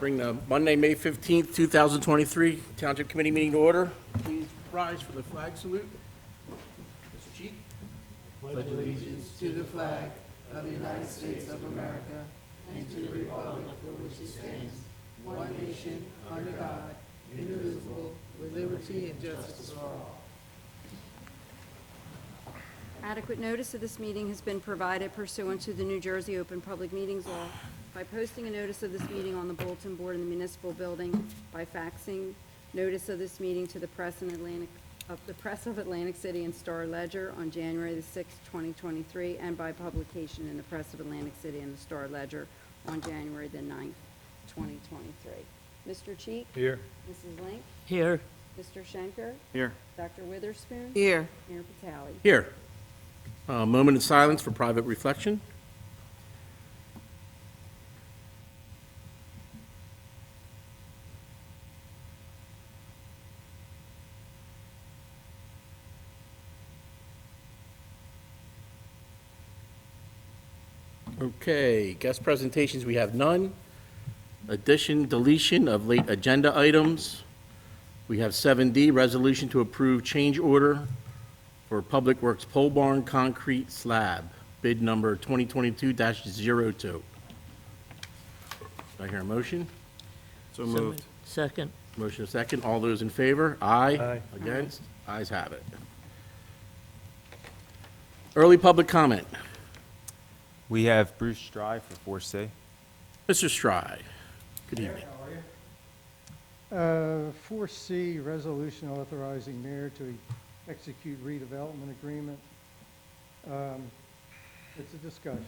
Bring the Monday, May 15th, 2023 Township Committee meeting to order. Please rise for the flag salute. Mr. Cheek. Pledge allegiance to the flag of the United States of America and to the republic for which it stands, one nation, under God, indivisible, with liberty and justice for all. Adequate notice of this meeting has been provided pursuant to the New Jersey Open Public Meetings Law by posting a notice of this meeting on the bulletin board in the municipal building, by faxing notice of this meeting to the press of Atlantic City and Star Ledger on January the 6th, 2023, and by publication in the press of Atlantic City and the Star Ledger on January the 9th, 2023. Mr. Cheek? Here. Mrs. Link? Here. Mr. Schenker? Here. Dr. Witherspoon? Here. Mayor Patali? Here. A moment of silence for private reflection. Okay, guest presentations, we have none. Addition, deletion of late agenda items. We have 7D, resolution to approve change order for Public Works Pole Barn Concrete Slab, bid number 2022-02. Do I hear a motion? So moved. Second. Motion is second. All those in favor? Aye. Aye. Against? Ayes have it. Early public comment. We have Bruce Stry for 4C. Mr. Stride, good evening. 4C, resolution authorizing mayor to execute redevelopment agreement. It's a discussion.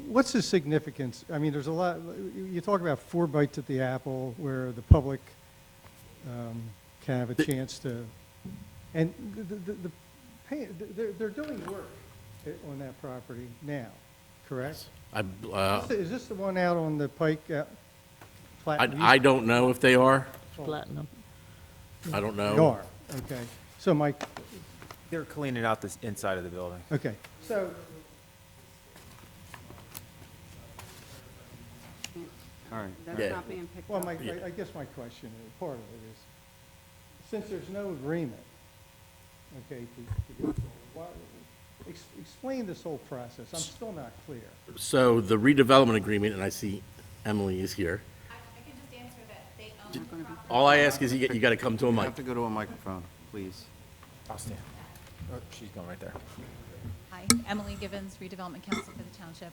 What's the significance? I mean, there's a lot, you talk about 4 bites at the apple where the public can have a chance to, and they're doing work on that property now, correct? Is this the one out on the Pike? I don't know if they are. Platinum. I don't They know. are, okay. So my, They're cleaning out the inside of the building. okay, so All right. That's Yeah. not being picked well, up. I guess my question, part of it is, since there's no agreement, okay, to go forward, explain this whole process. I'm still not clear. So the redevelopment agreement, and I see Emily is here. I can just answer that they own the property. All I ask is you got to come to a You mic. have to go to a microphone, please. I'll stand. Oh, she's going right there. Hi, Emily Givens, Redevelopment Council for the Township.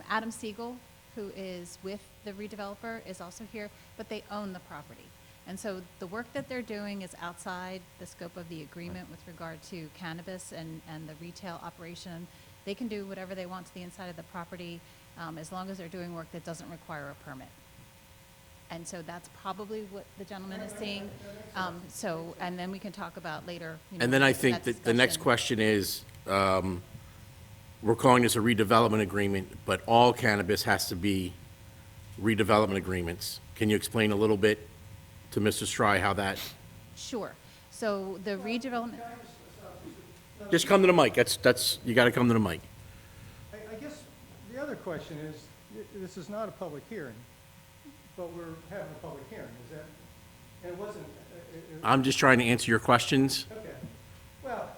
Adam Siegel, who is with the redeveloper, is also here, but they own the property. And so the work that they're doing is outside the scope of the agreement with regard to cannabis and the retail operation. They can do whatever they want to the inside of the property, as long as they're doing work that doesn't require a permit. And so that's probably what the gentleman is seeing. So, and then we can talk about later. You know, And then I think that that the next discussion. question is, we're calling this a redevelopment agreement, but all cannabis has to be redevelopment agreements. Can you explain a little bit to Mr. Stry how that, Sure. So the redevelopment, just come to the mic. That's, you got to come to the mic. I guess the other question is, this is not a public hearing, but we're having a public hearing, is that, and it wasn't, I'm just trying to answer your questions. okay. Well,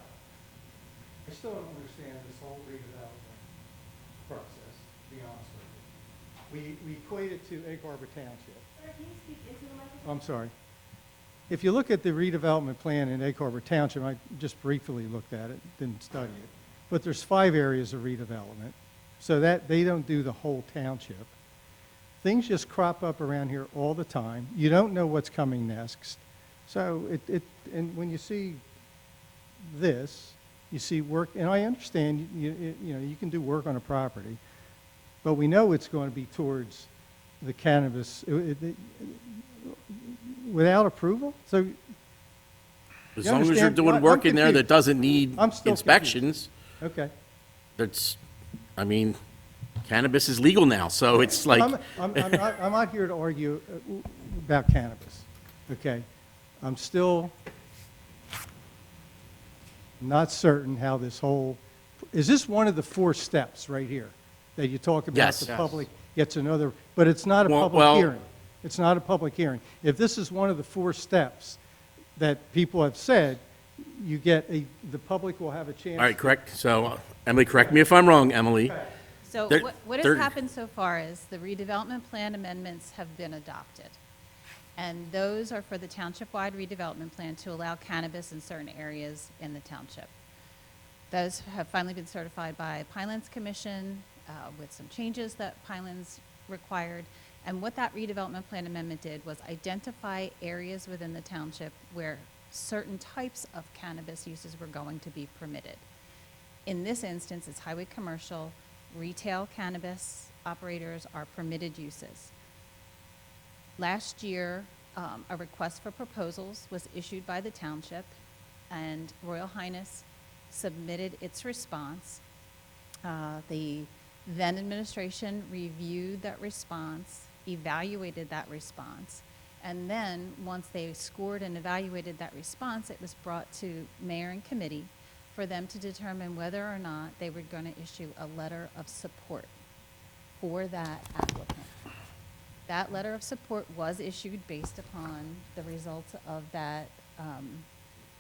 I still don't understand this whole redevelopment process, to be honest with you. We equate it to Egg Harbor Township. I'm sorry. If you look at the redevelopment plan in Egg Harbor Township, I just briefly looked at it, didn't study it, but there's 5 areas of redevelopment, so that they don't do the whole township. Things just crop up around here all the time. You don't know what's coming next. So and when you see this, you see work, and I understand, you know, you can do work on a property, but we know it's going to be towards the cannabis, without approval? So, As You long as you're understand? doing I'm work in there that confused. doesn't need I'm still inspections, okay. that's, I mean, cannabis is legal now, so it's like, I'm not here to argue about cannabis, okay? I'm still not certain how this whole, is this one of the 4 steps right here that you talk about? Yes. The Yes. public gets another, but it's not a Well- public well- hearing. It's not a public hearing. If this is one of the 4 steps that people have said, you get the public will have a chance. All right, correct. So, Emily, correct me if I'm wrong, Emily. So There- what has there- happened so far is the redevelopment plan amendments have been adopted. And those are for the township-wide redevelopment plan to allow cannabis in certain areas in the township. Those have finally been certified by Pinelands Commission with some changes that Pinelands required. And what that redevelopment plan amendment did was identify areas within the township where certain types of cannabis uses were going to be permitted. In this instance, it's highway commercial, retail cannabis operators are permitted uses. Last year, a request for proposals was issued by the township, and Royal Highness submitted its response. The then administration reviewed that response, evaluated that response, and then, once they scored and evaluated that response, it was brought to mayor and committee for them to determine whether or not they were going to issue a letter of support for that applicant. That letter of support was issued based upon the results of that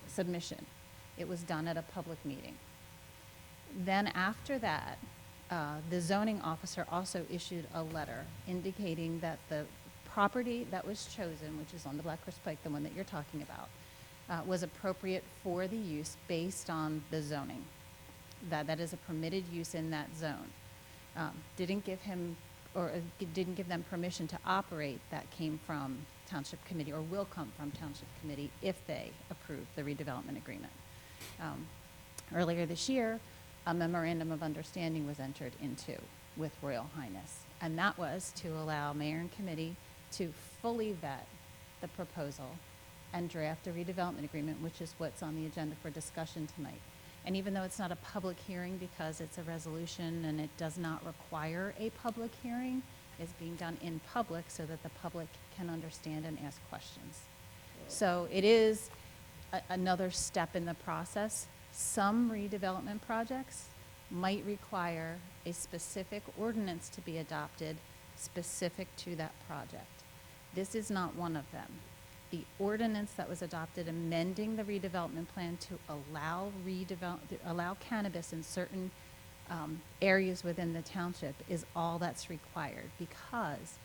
submission. It was done at a public meeting. Then after that, the zoning officer also issued a letter indicating that the property that was chosen, which is on the Blackhorse Pike, the one that you're talking about, was appropriate for the use based on the zoning. That is a permitted use in that zone. Didn't give them permission to operate. That came from Township Committee, or will come from Township Committee if they approve the redevelopment agreement. Earlier this year, a memorandum of understanding was entered into with Royal Highness, and that was to allow mayor and committee to fully vet the proposal and draft a redevelopment agreement, which is what's on the agenda for discussion tonight. And even though it's not a public hearing because it's a resolution and it does not require a public hearing, it's being done in public so that the public can understand and ask questions. So it is another step in the process. Some redevelopment projects might require a specific ordinance to be adopted specific to that project. This is not one of them. The ordinance that was adopted amending the redevelopment plan to allow cannabis in certain areas within the township is all that's required, because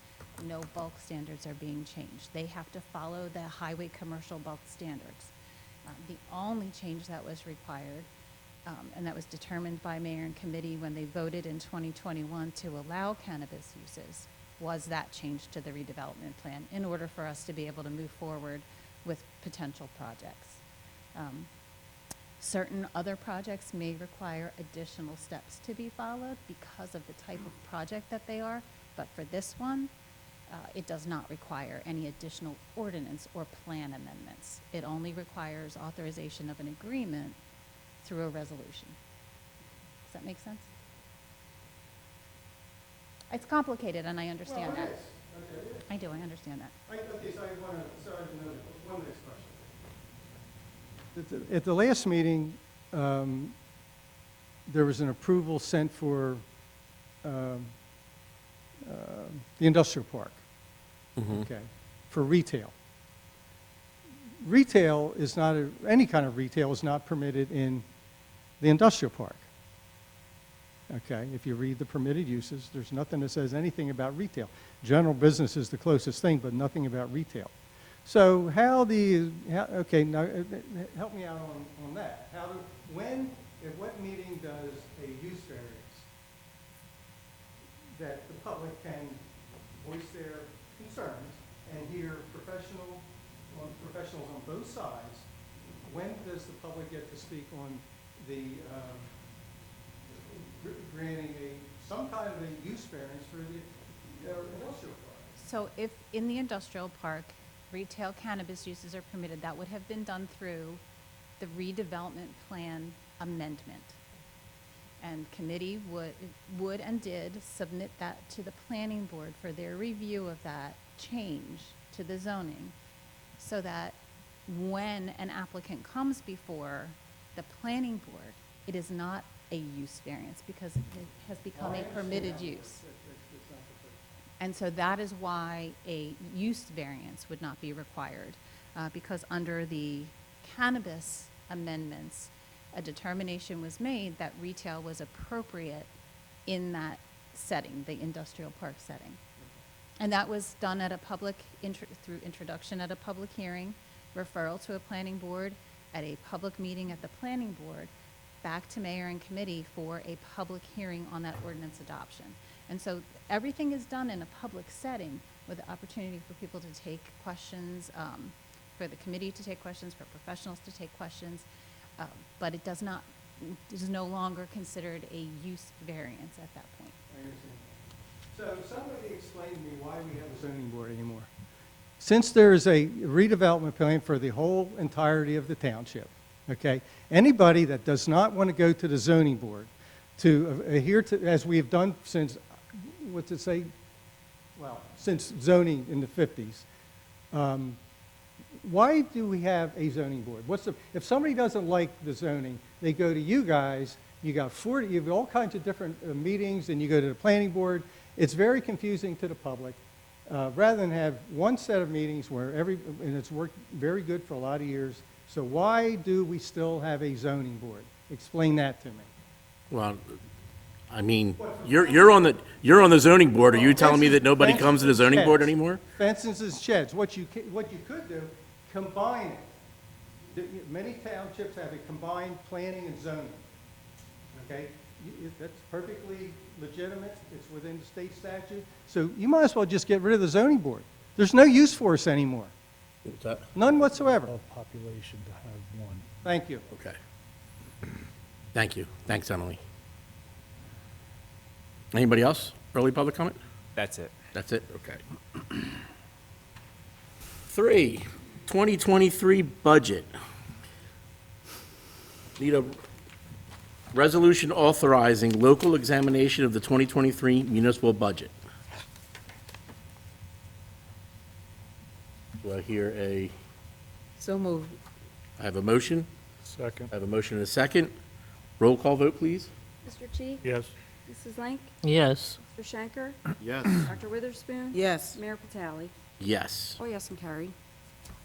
no bulk standards are being changed. They have to follow the highway commercial bulk standards. The only change that was required, and that was determined by mayor and committee when they voted in 2021 to allow cannabis uses, was that change to the redevelopment plan in order for us to be able to move forward with potential projects. Certain other projects may require additional steps to be followed because of the type of project that they are, but for this one, it does not require any additional ordinance or plan amendments. It only requires authorization of an agreement through a resolution. Does that make sense? It's complicated, and I understand that. I do, I understand that. Okay, so I want to, sorry, one next question. At the last meeting, there was an approval sent for the industrial park, okay, for retail. Retail is not, any kind of retail is not permitted in the industrial park. Okay, if you read the permitted uses, there's nothing that says anything about retail. General business is the closest thing, but nothing about retail. So okay, now help me out on that. At what meeting does a use variance that the public can voice their concerns and hear professionals on both sides, when does the public get to speak on the granting some kind of a use variance for the industrial park? So if in the industrial park, retail cannabis uses are permitted, that would have been done through the redevelopment plan amendment. And committee would and did submit that to the planning board for their review of that change to the zoning, so that when an applicant comes before the planning board, it is not a use variance because it has become a permitted use. And so that is why a use variance would not be required, because under the cannabis amendments, a determination was made that retail was appropriate in that setting, the industrial park setting. And that was done at a public, through introduction at a public hearing, referral to a planning board, at a public meeting at the planning board, back to mayor and committee for a public hearing on that ordinance adoption. And so everything is done in a public setting with the opportunity for people to take questions, for the committee to take questions, for professionals to take questions, but it is no longer considered a use variance at that point. I understand. So somebody explain to me why we have a zoning board anymore. Since there is a redevelopment plan for the whole entirety of the township, okay, anybody that does not want to go to the zoning board to adhere to, as we have done since, what's it say? Well, since zoning in the 50s, why do we have a zoning board? If somebody doesn't like the zoning, they go to you guys, you have all kinds of different meetings, and you go to the planning board. It's very confusing to the public. Rather than have one set of meetings where and it's worked very good for a lot of years. So why do we still have a zoning board? Explain that to me. Well, I mean, you're on the zoning board. Are you telling me that nobody comes to the zoning board anymore? Fences and sheds. What you could do, combine it. Many townships have a combined planning and zoning. Okay? That's perfectly legitimate. It's within the state statute. So you might as well just get rid of the zoning board. There's no use for us anymore. What's that? None whatsoever. Population to have one. Thank you. Okay. Thank you. Thanks, Emily. Anybody else? Early public comment? That's it. That's it? Okay. 3, 2023 budget. Need a resolution authorizing local examination of the 2023 municipal budget. Do I hear So moved. I have a motion? Second. I have a motion and a second. Roll call vote, please. Mr. Cheek? Yes. Mrs. Link? yes, Mr. Shanker? Yes. Dr. Witherspoon? Yes. Mayor Patali? Yes. Oh, yes, and carried.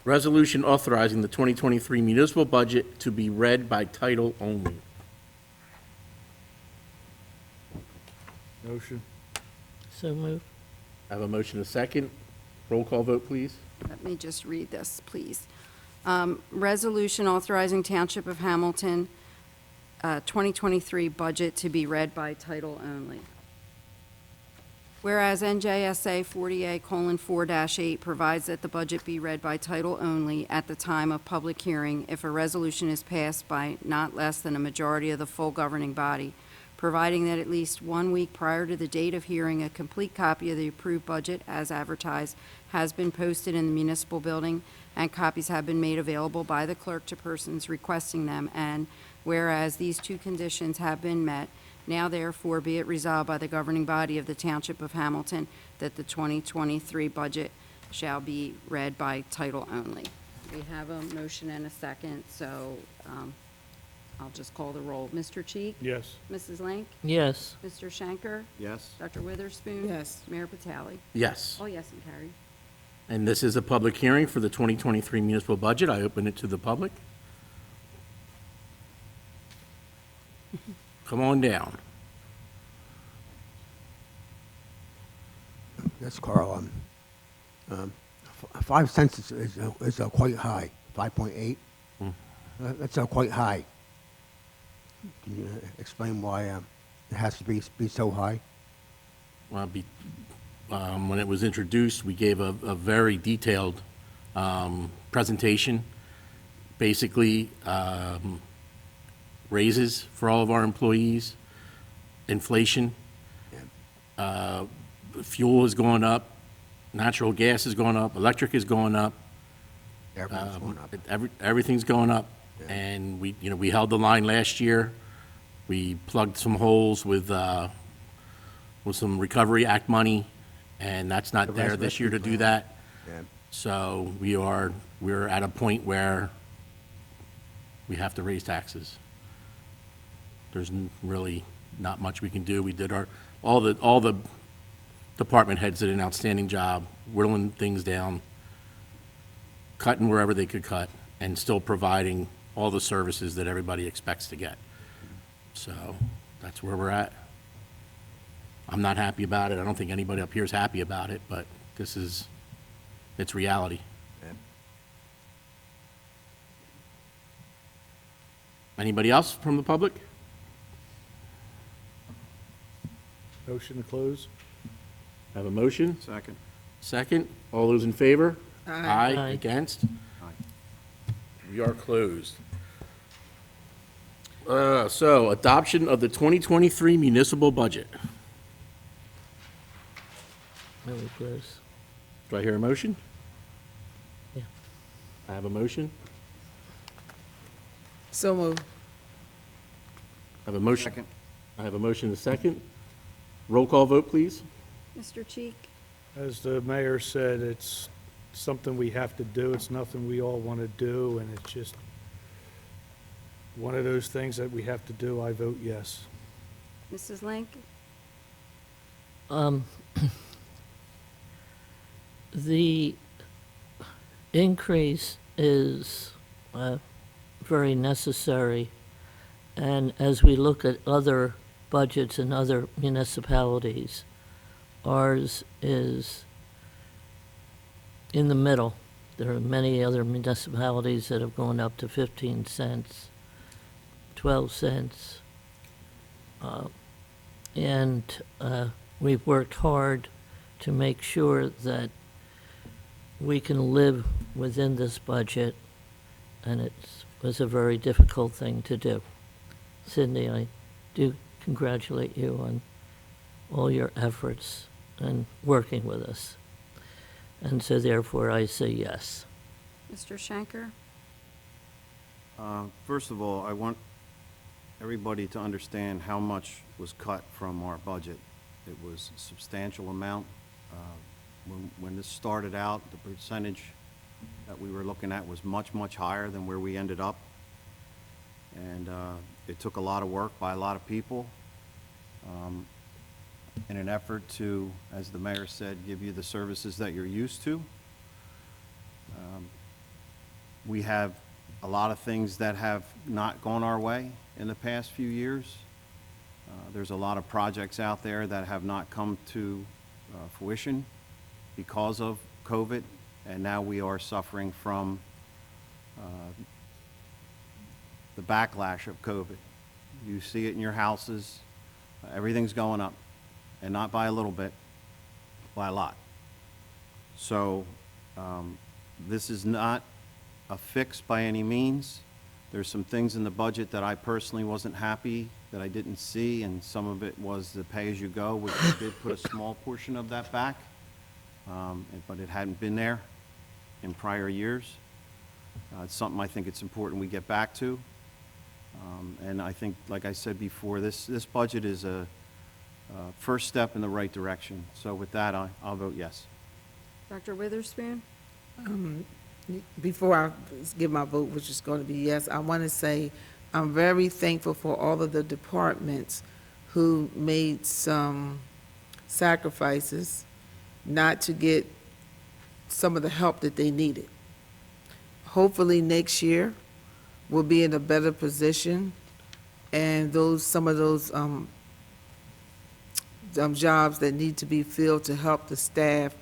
Resolution authorizing the 2023 municipal budget to be read by title only. Motion. so moved, I have a motion and a second. Roll call vote, please. Let me just read this, please. Resolution authorizing Township of Hamilton 2023 budget to be read by title only. Whereas NJSA 40A:4-8 provides that the budget be read by title only at the time of public hearing if a resolution is passed by not less than a majority of the full governing body, providing that at least 1 week prior to the date of hearing, a complete copy of the approved budget as advertised has been posted in the municipal building, and copies have been made available by the clerk to persons requesting them, and whereas these two conditions have been met, now therefore be it resolved by the governing body of the Township of Hamilton that the 2023 budget shall be read by title only. We have a motion and a second, so I'll just call the roll. Mr. Cheek? Yes. Mrs. Link? yes, Mr. Shanker? Yes. Dr. Witherspoon? Yes. Mayor Patali? Yes. Oh, yes, and carried. And this is a public hearing for the 2023 municipal budget. I open it to the public. Come on down. Yes, Carl. 5 cents is quite high. 5.8. That's quite high. Can you explain why it has to be so high? Well, when it was introduced, we gave a very detailed presentation, basically raises for all of our employees, inflation, fuel is going up, natural gas is going up, electric is going up. Everything's going up. Everything's going up, Yeah. and we held the line last year. We plugged some holes with some Recovery Act money, and that's not The there this year to do that. Yeah. So we're at a point where we have to raise taxes. There's really not much we can do. We did all the department heads did an outstanding job whittling things down, cutting wherever they could cut, and still providing all the services that everybody expects to get. So that's where we're at. I'm not happy about it. I don't think anybody up here is happy about it, but it's reality. Anybody else from the public? Motion to close? Have a motion? Second. Second. All those in favor? Aye. Aye. Against? Aye. We are closed. So, adoption of the 2023 municipal budget. Really close. Do I hear a motion? Yeah. I have a motion. So moved. I have a motion. Second. I have a motion and a second. Roll call vote, please. Mr. Cheek, As the mayor said, it's something we have to do. It's nothing we all want to do, and it's just one of those things that we have to do. I vote yes. Mrs. Link, The increase is very necessary, and as we look at other budgets in other municipalities, ours is in the middle. There are many other municipalities that have gone up to 15 cents, 12 cents. And we've worked hard to make sure that we can live within this budget, and it was a very difficult thing to do. Cindy, I do congratulate you on all your efforts and working with us. And so therefore, I say yes. Mr. Schenker, First of all, I want everybody to understand how much was cut from our budget. It was a substantial amount. When this started out, the percentage that we were looking at was much, much higher than where we ended up. And it took a lot of work by a lot of people in an effort to, as the mayor said, give you the services that you're used to. We have a lot of things that have not gone our way in the past few years. There's a lot of projects out there that have not come to fruition because of COVID, and now we are suffering from the backlash of COVID. You see it in your houses. Everything's going up, and not by a little bit, by a lot. So this is not a fix by any means. There's some things in the budget that I personally wasn't happy, that I didn't see, and some of it was the pay-as-you-go, which we did put a small portion of that back, but it hadn't been there in prior years. It's something I think it's important we get back to. And I think, like I said before, this budget is a first step in the right direction. So with that, I'll vote yes. Dr. Witherspoon, Before I give my vote, which is going to be yes, I want to say I'm very thankful for all of the departments who made some sacrifices not to get some of the help that they needed. Hopefully next year, we'll be in a better position, and some of those jobs that need to be filled to help the staff,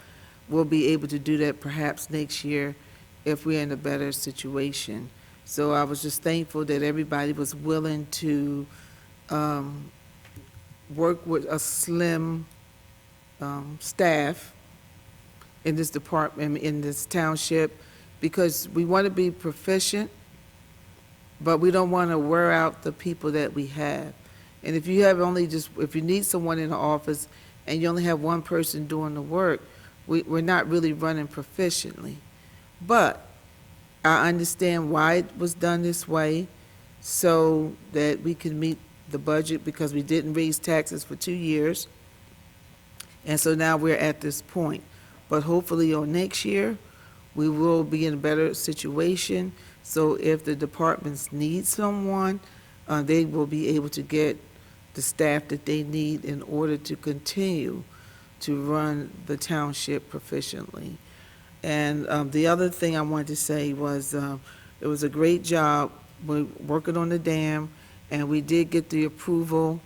we'll be able to do that perhaps next year if we're in a better situation. So I was just thankful that everybody was willing to work with a slim staff in this department, in this township, because we want to be proficient, but we don't want to wear out the people that we have. And if you have if you need someone in the office and you only have one person doing the work, we're not really running proficiently. But I understand why it was done this way, so that we can meet the budget, because we didn't raise taxes for 2 years. And so now we're at this point. But hopefully on next year, we will be in a better situation. So if the departments need someone, they will be able to get the staff that they need in order to continue to run the township proficiently. And the other thing I wanted to say was, it was a great job working on the dam, and we did get the approval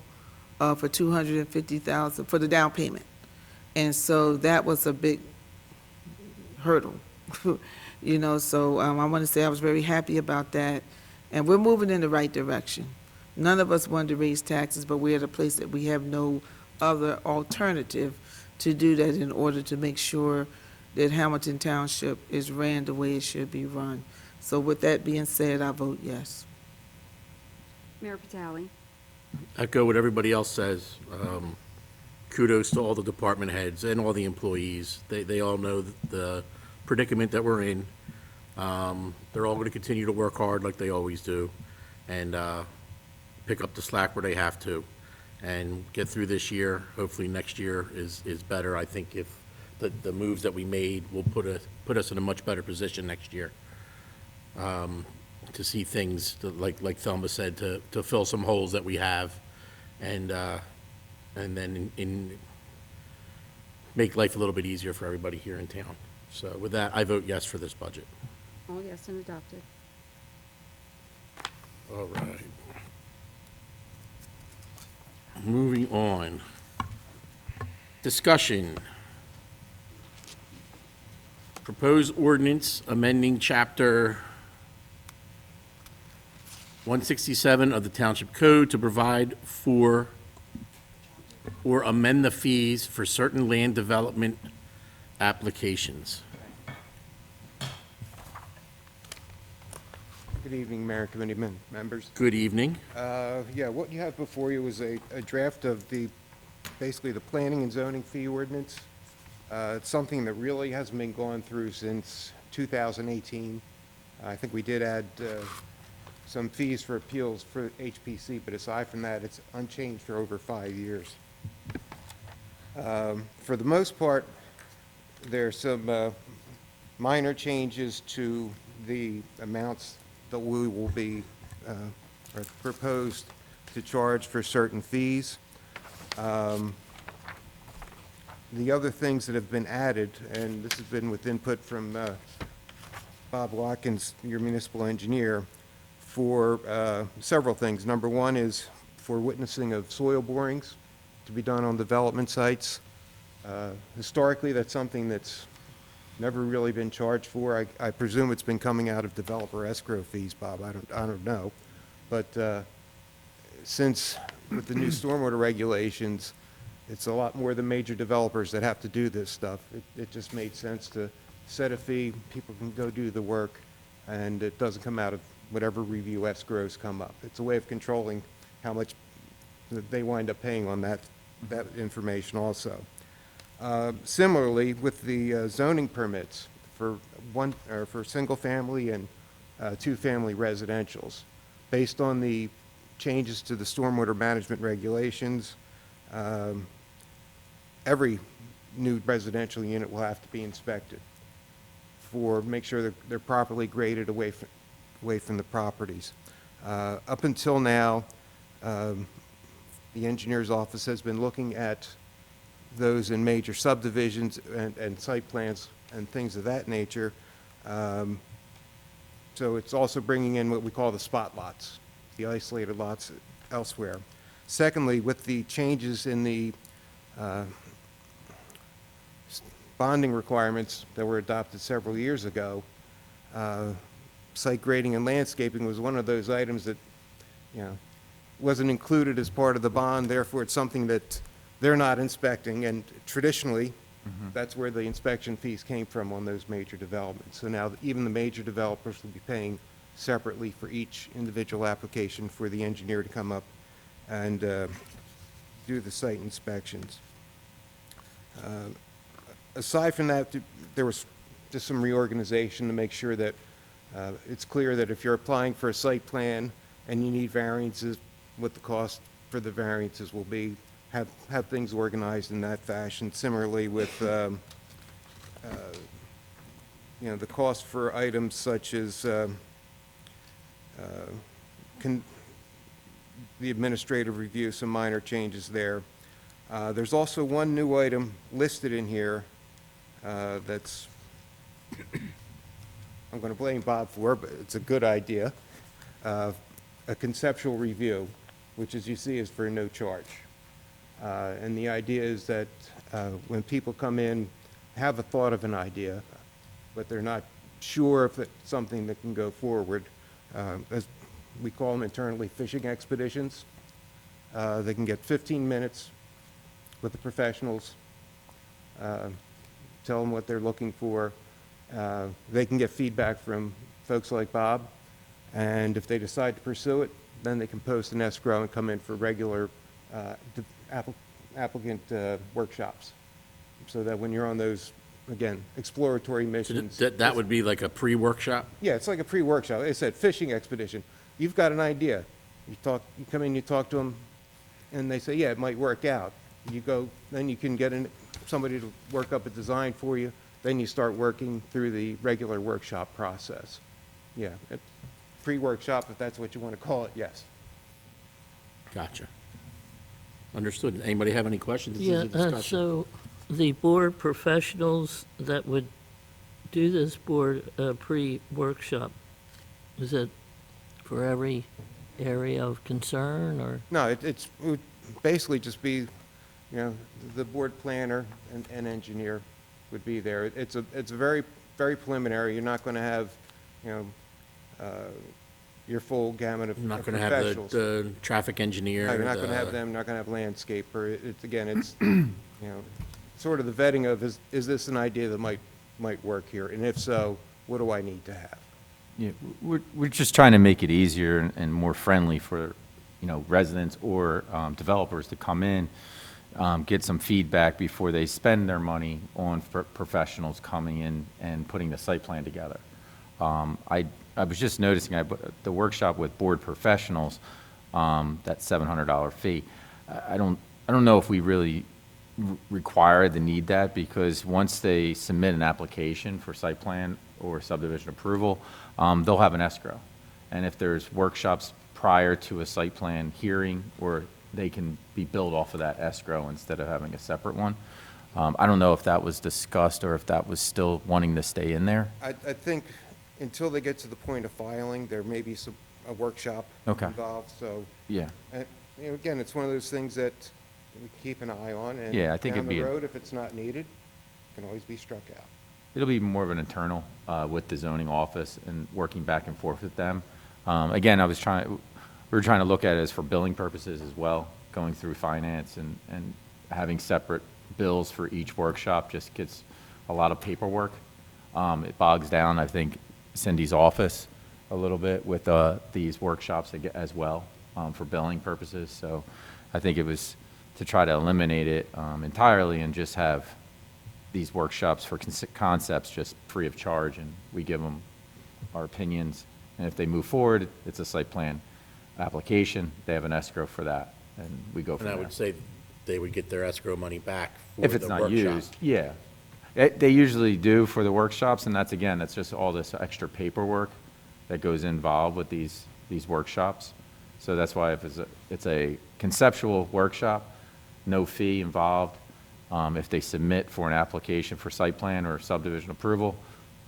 for $250,000 for the down payment. And so that was a big hurdle, so I want to say I was very happy about that. And we're moving in the right direction. None of us wanted to raise taxes, but we're at a place that we have no other alternative to do that in order to make sure that Hamilton Township is ran the way it should be run. So with that being said, I vote yes. Mayor Patali? Echo what everybody else says. Kudos to all the department heads and all the employees. They all know the predicament that we're in. They're all going to continue to work hard like they always do, and pick up the slack where they have to, and get through this year. Hopefully next year is better. I think if the moves that we made will put us in a much better position next year, to see things like Thelma said, to fill some holes that we have, and then make life a little bit easier for everybody here in town. So with that, I vote yes for this budget. All yes and adopted. All right. Moving on. Discussion. Proposed ordinance amending Chapter 167 of the Township Code to provide for or amend the fees for certain land development applications. Good evening, Mayor, committee members. Good evening. Yeah, what you have before you is a draft of basically the planning and zoning fee ordinance. It's something that really hasn't been gone through since 2018. I think we did add some fees for appeals for HPC, but aside from that, it's unchanged for over 5 years. For the most part, there's some minor changes to the amounts that we will be are proposed to charge for certain fees. The other things that have been added, and this has been with input from Bob Watkins, your municipal engineer, for several things. Number one is for witnessing of soil borings to be done on development sites. Historically, that's something that's never really been charged for. I presume it's been coming out of developer escrow fees, Bob. I don't know. But since with the new stormwater regulations, it's a lot more than major developers that have to do this stuff. It just made sense to set a fee, people can go do the work, and it doesn't come out of whatever review escrows come up. It's a way of controlling how much they wind up paying on that information also. Similarly, with the zoning permits for single-family and two-family residentials, based on the changes to the stormwater management regulations, every new residential unit will have to be inspected make sure that they're properly graded away from the properties. Up until now, the engineer's office has been looking at those in major subdivisions and site plans and things of that nature. So it's also bringing in what we call the spot lots, the isolated lots elsewhere. Secondly, with the changes in the bonding requirements that were adopted several years ago, site grading and landscaping was one of those items that, wasn't included as part of the bond. Therefore, it's something that they're not inspecting, and traditionally, that's where the inspection fees came from on those major developments. So now even the major developers will be paying separately for each individual application for the engineer to come up and do the site inspections. Aside from that, there was just some reorganization to make sure that it's clear that if you're applying for a site plan and you need variances, what the cost for the variances will be, have things organized in that fashion. Similarly with, the cost for items such as the administrative review, some minor changes there. There's also one new item listed in here that's, I'm going to blame Bob for, but it's a good idea. A conceptual review, which as you see is for no charge. And the idea is that when people come in, have a thought of an idea, but they're not sure if it's something that can go forward, as we call them internally, fishing expeditions. They can get 15 minutes with the professionals, tell them what they're looking for. They can get feedback from folks like Bob, and if they decide to pursue it, then they can post an escrow and come in for regular applicant workshops. So that when you're on those, again, exploratory So missions. that would be like a pre-workshop? Yeah, it's like a pre-workshop. Like I said, fishing expedition. You've got an idea. You come in, you talk to them, and they say, yeah, it might work out. You go, then you can get somebody to work up a design for you. Then you start working through the regular workshop process. Yeah, pre-workshop, if that's what you want to call it, yes. Gotcha. Understood. Anybody have any questions? This is Yeah, a discussion. so the board professionals that would do this board pre-workshop, is it for every area of concern, or? No, it would basically just be, the board planner and engineer would be there. It's a very, very preliminary. You're not going to have, your full gamut of I'm not going to have professionals. the traffic engineer. No, you're not going to have them, not going to have landscaper. It's sort of the vetting of, is this an idea that might work here? And if so, what do I need to have? Yeah, we're just trying to make it easier and more friendly for, residents or developers to come in, get some feedback before they spend their money on professionals coming in and putting the site plan together. I was just noticing the workshop with board professionals, that $700 fee. I don't know if we really require the need that, because once they submit an application for site plan or subdivision approval, they'll have an escrow. And if there's workshops prior to a site plan hearing, or they can be billed off of that escrow instead of having a separate one. I don't know if that was discussed or if that was still wanting to stay in there. I think until they get to the point of filing, there may be a workshop Okay. involved, so. Yeah. Again, it's one of those things that we keep an eye on, and Yeah, I think down it'd the be road, if it's not needed, it can always be struck out. It'll be more of an internal with the zoning office and working back and forth with them. Again, we were trying to look at it as for billing purposes as well, going through finance and having separate bills for each workshop just gets a lot of paperwork. It bogs down, I think, Cindy's office a little bit with these workshops as well for billing purposes. So I think it was to try to eliminate it entirely and just have these workshops for concepts just free of charge, and we give them our opinions. And if they move forward, it's a site plan application. They have an escrow for that, and we go from And I there. would say they would get their escrow money back for If it's the not workshop. used, yeah. They usually do for the workshops, and that's just all this extra paperwork that goes involved with these workshops. So that's why if it's a conceptual workshop, no fee involved. If they submit for an application for site plan or subdivision approval,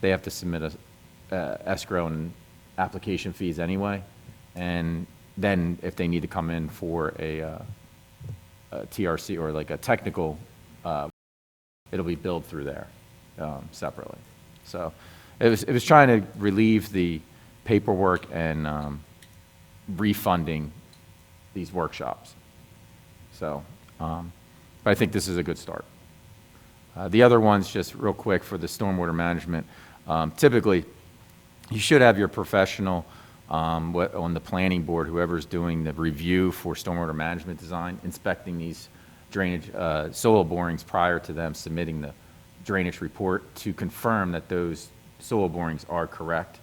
they have to submit a escrow and application fees anyway. And then if they need to come in for a TRC or like a technical, it'll be billed through there separately. So it was trying to relieve the paperwork and refunding these workshops. So, but I think this is a good start. The other ones, just real quick for the stormwater management, typically you should have your professional on the planning board, whoever's doing the review for stormwater management design, inspecting these drainage, soil borings prior to them submitting the drainage report to confirm that those soil borings are correct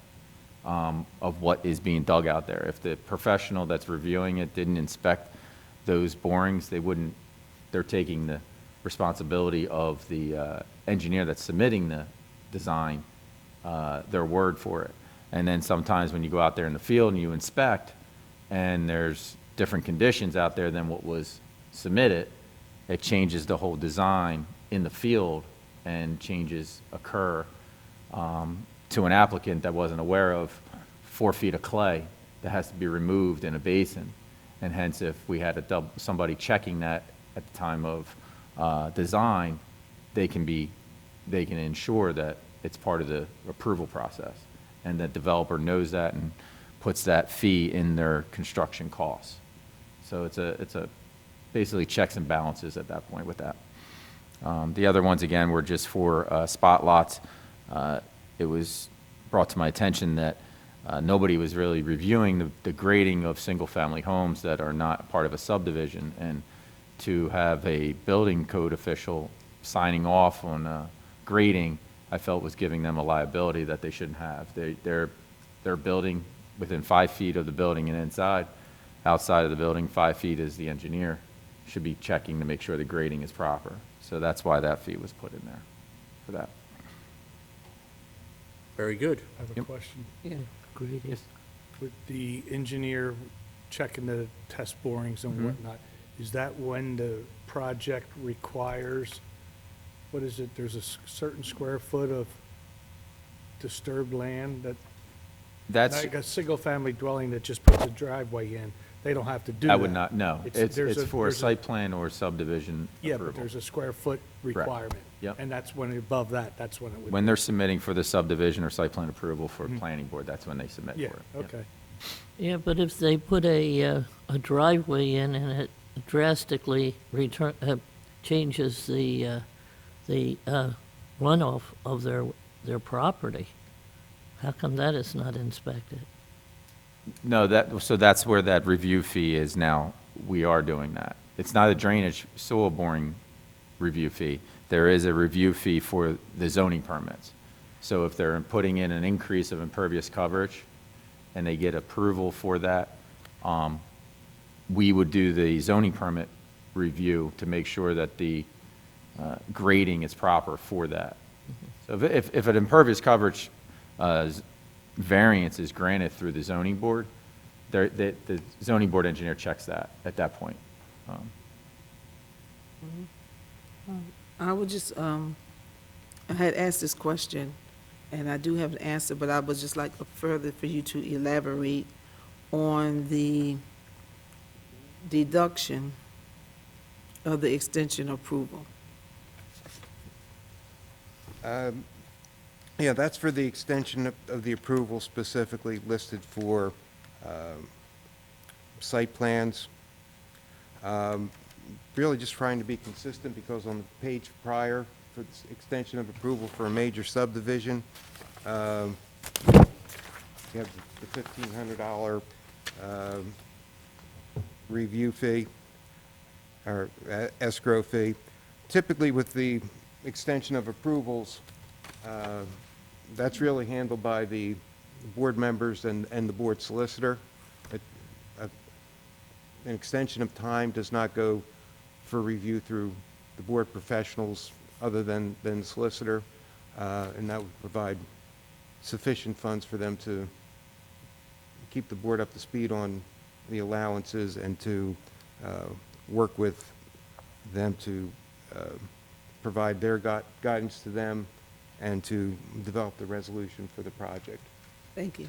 of what is being dug out there. If the professional that's reviewing it didn't inspect those borings, they're taking the responsibility of the engineer that's submitting the design, their word for it. And then sometimes when you go out there in the field and you inspect, and there's different conditions out there than what was submitted, it changes the whole design in the field, and changes occur to an applicant that wasn't aware of 4 feet of clay that has to be removed in a basin. And hence, if we had somebody checking that at the time of design, they can ensure that it's part of the approval process, and the developer knows that and puts that fee in their construction costs. So it's a basically checks and balances at that point with that. The other ones, again, were just for spot lots. It was brought to my attention that nobody was really reviewing the grading of single-family homes that are not part of a subdivision, and to have a building code official signing off on grading, I felt was giving them a liability that they shouldn't have. They're building within 5 feet of the building and inside. Outside of the building, 5 feet is the engineer should be checking to make sure the grading is proper. So that's why that fee was put in there for that. Very good. I have a question. Grading. With the engineer checking the test borings and whatnot, is that when the project requires, what is it, there's a certain square foot of disturbed land that, That's, like a single-family dwelling that just puts a driveway in, they don't have to do that? I would not, no. It's there's for a there's site plan or subdivision Yeah, but approval. there's a square foot requirement. Yep. And that's when, above that, that's when it would. When they're submitting for the subdivision or site plan approval for planning board, that's when they submit for Yeah, it. okay. Yeah, but if they put a driveway in and it drastically changes the runoff of their property, how come that is not inspected? No, so that's where that review fee is now. We are doing that. It's not a drainage soil boring review fee. There is a review fee for the zoning permits. So if they're putting in an increase of impervious coverage and they get approval for that, we would do the zoning permit review to make sure that the grading is proper for that. So if an impervious coverage variance is granted through the zoning board, the zoning board engineer checks that at that point. I would just, I had asked this question, and I do have an answer, but I would just like further for you to elaborate on the deduction of the extension approval. Yeah, that's for the extension of the approval specifically listed for site plans. Really just trying to be consistent, because on the page prior for this extension of approval for a major subdivision, you have the $1,500 review fee or escrow fee. Typically with the extension of approvals, that's really handled by the board members and the board solicitor. An extension of time does not go for review through the board professionals other than the solicitor, and that would provide sufficient funds for them to keep the board up to speed on the allowances and to work with them to provide their guidance to them and to develop the resolution for the project. Thank you.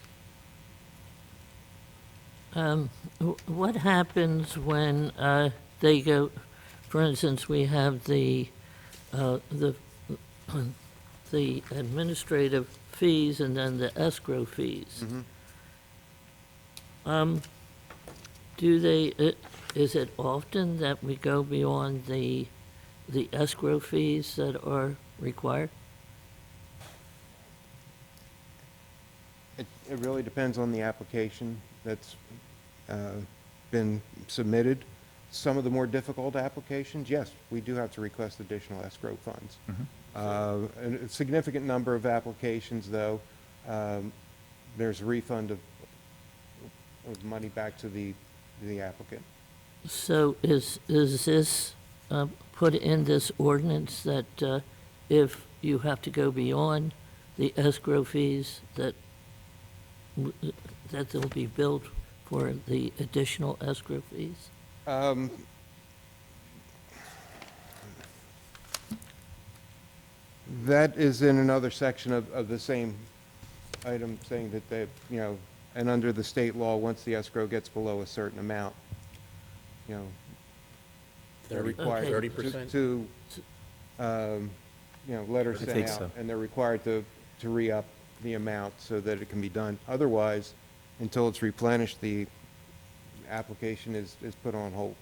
What happens when they go, for instance, we have the administrative fees and then the escrow fees? Is it often that we go beyond the escrow fees that are required? It really depends on the application that's been submitted. Some of the more difficult applications, yes, we do have to request additional escrow funds. A significant number of applications, though, there's a refund of money back to the applicant. So is this put in this ordinance that if you have to go beyond the escrow fees, that they'll be billed for the additional escrow fees? That is in another section of the same item, saying that they, and under the state law, once the escrow gets below a certain amount, they're 30 required Okay. 30%? to, letters I sent think out, so. and they're required to re-up the amount so that it can be done. Otherwise, until it's replenished, the application is put on hold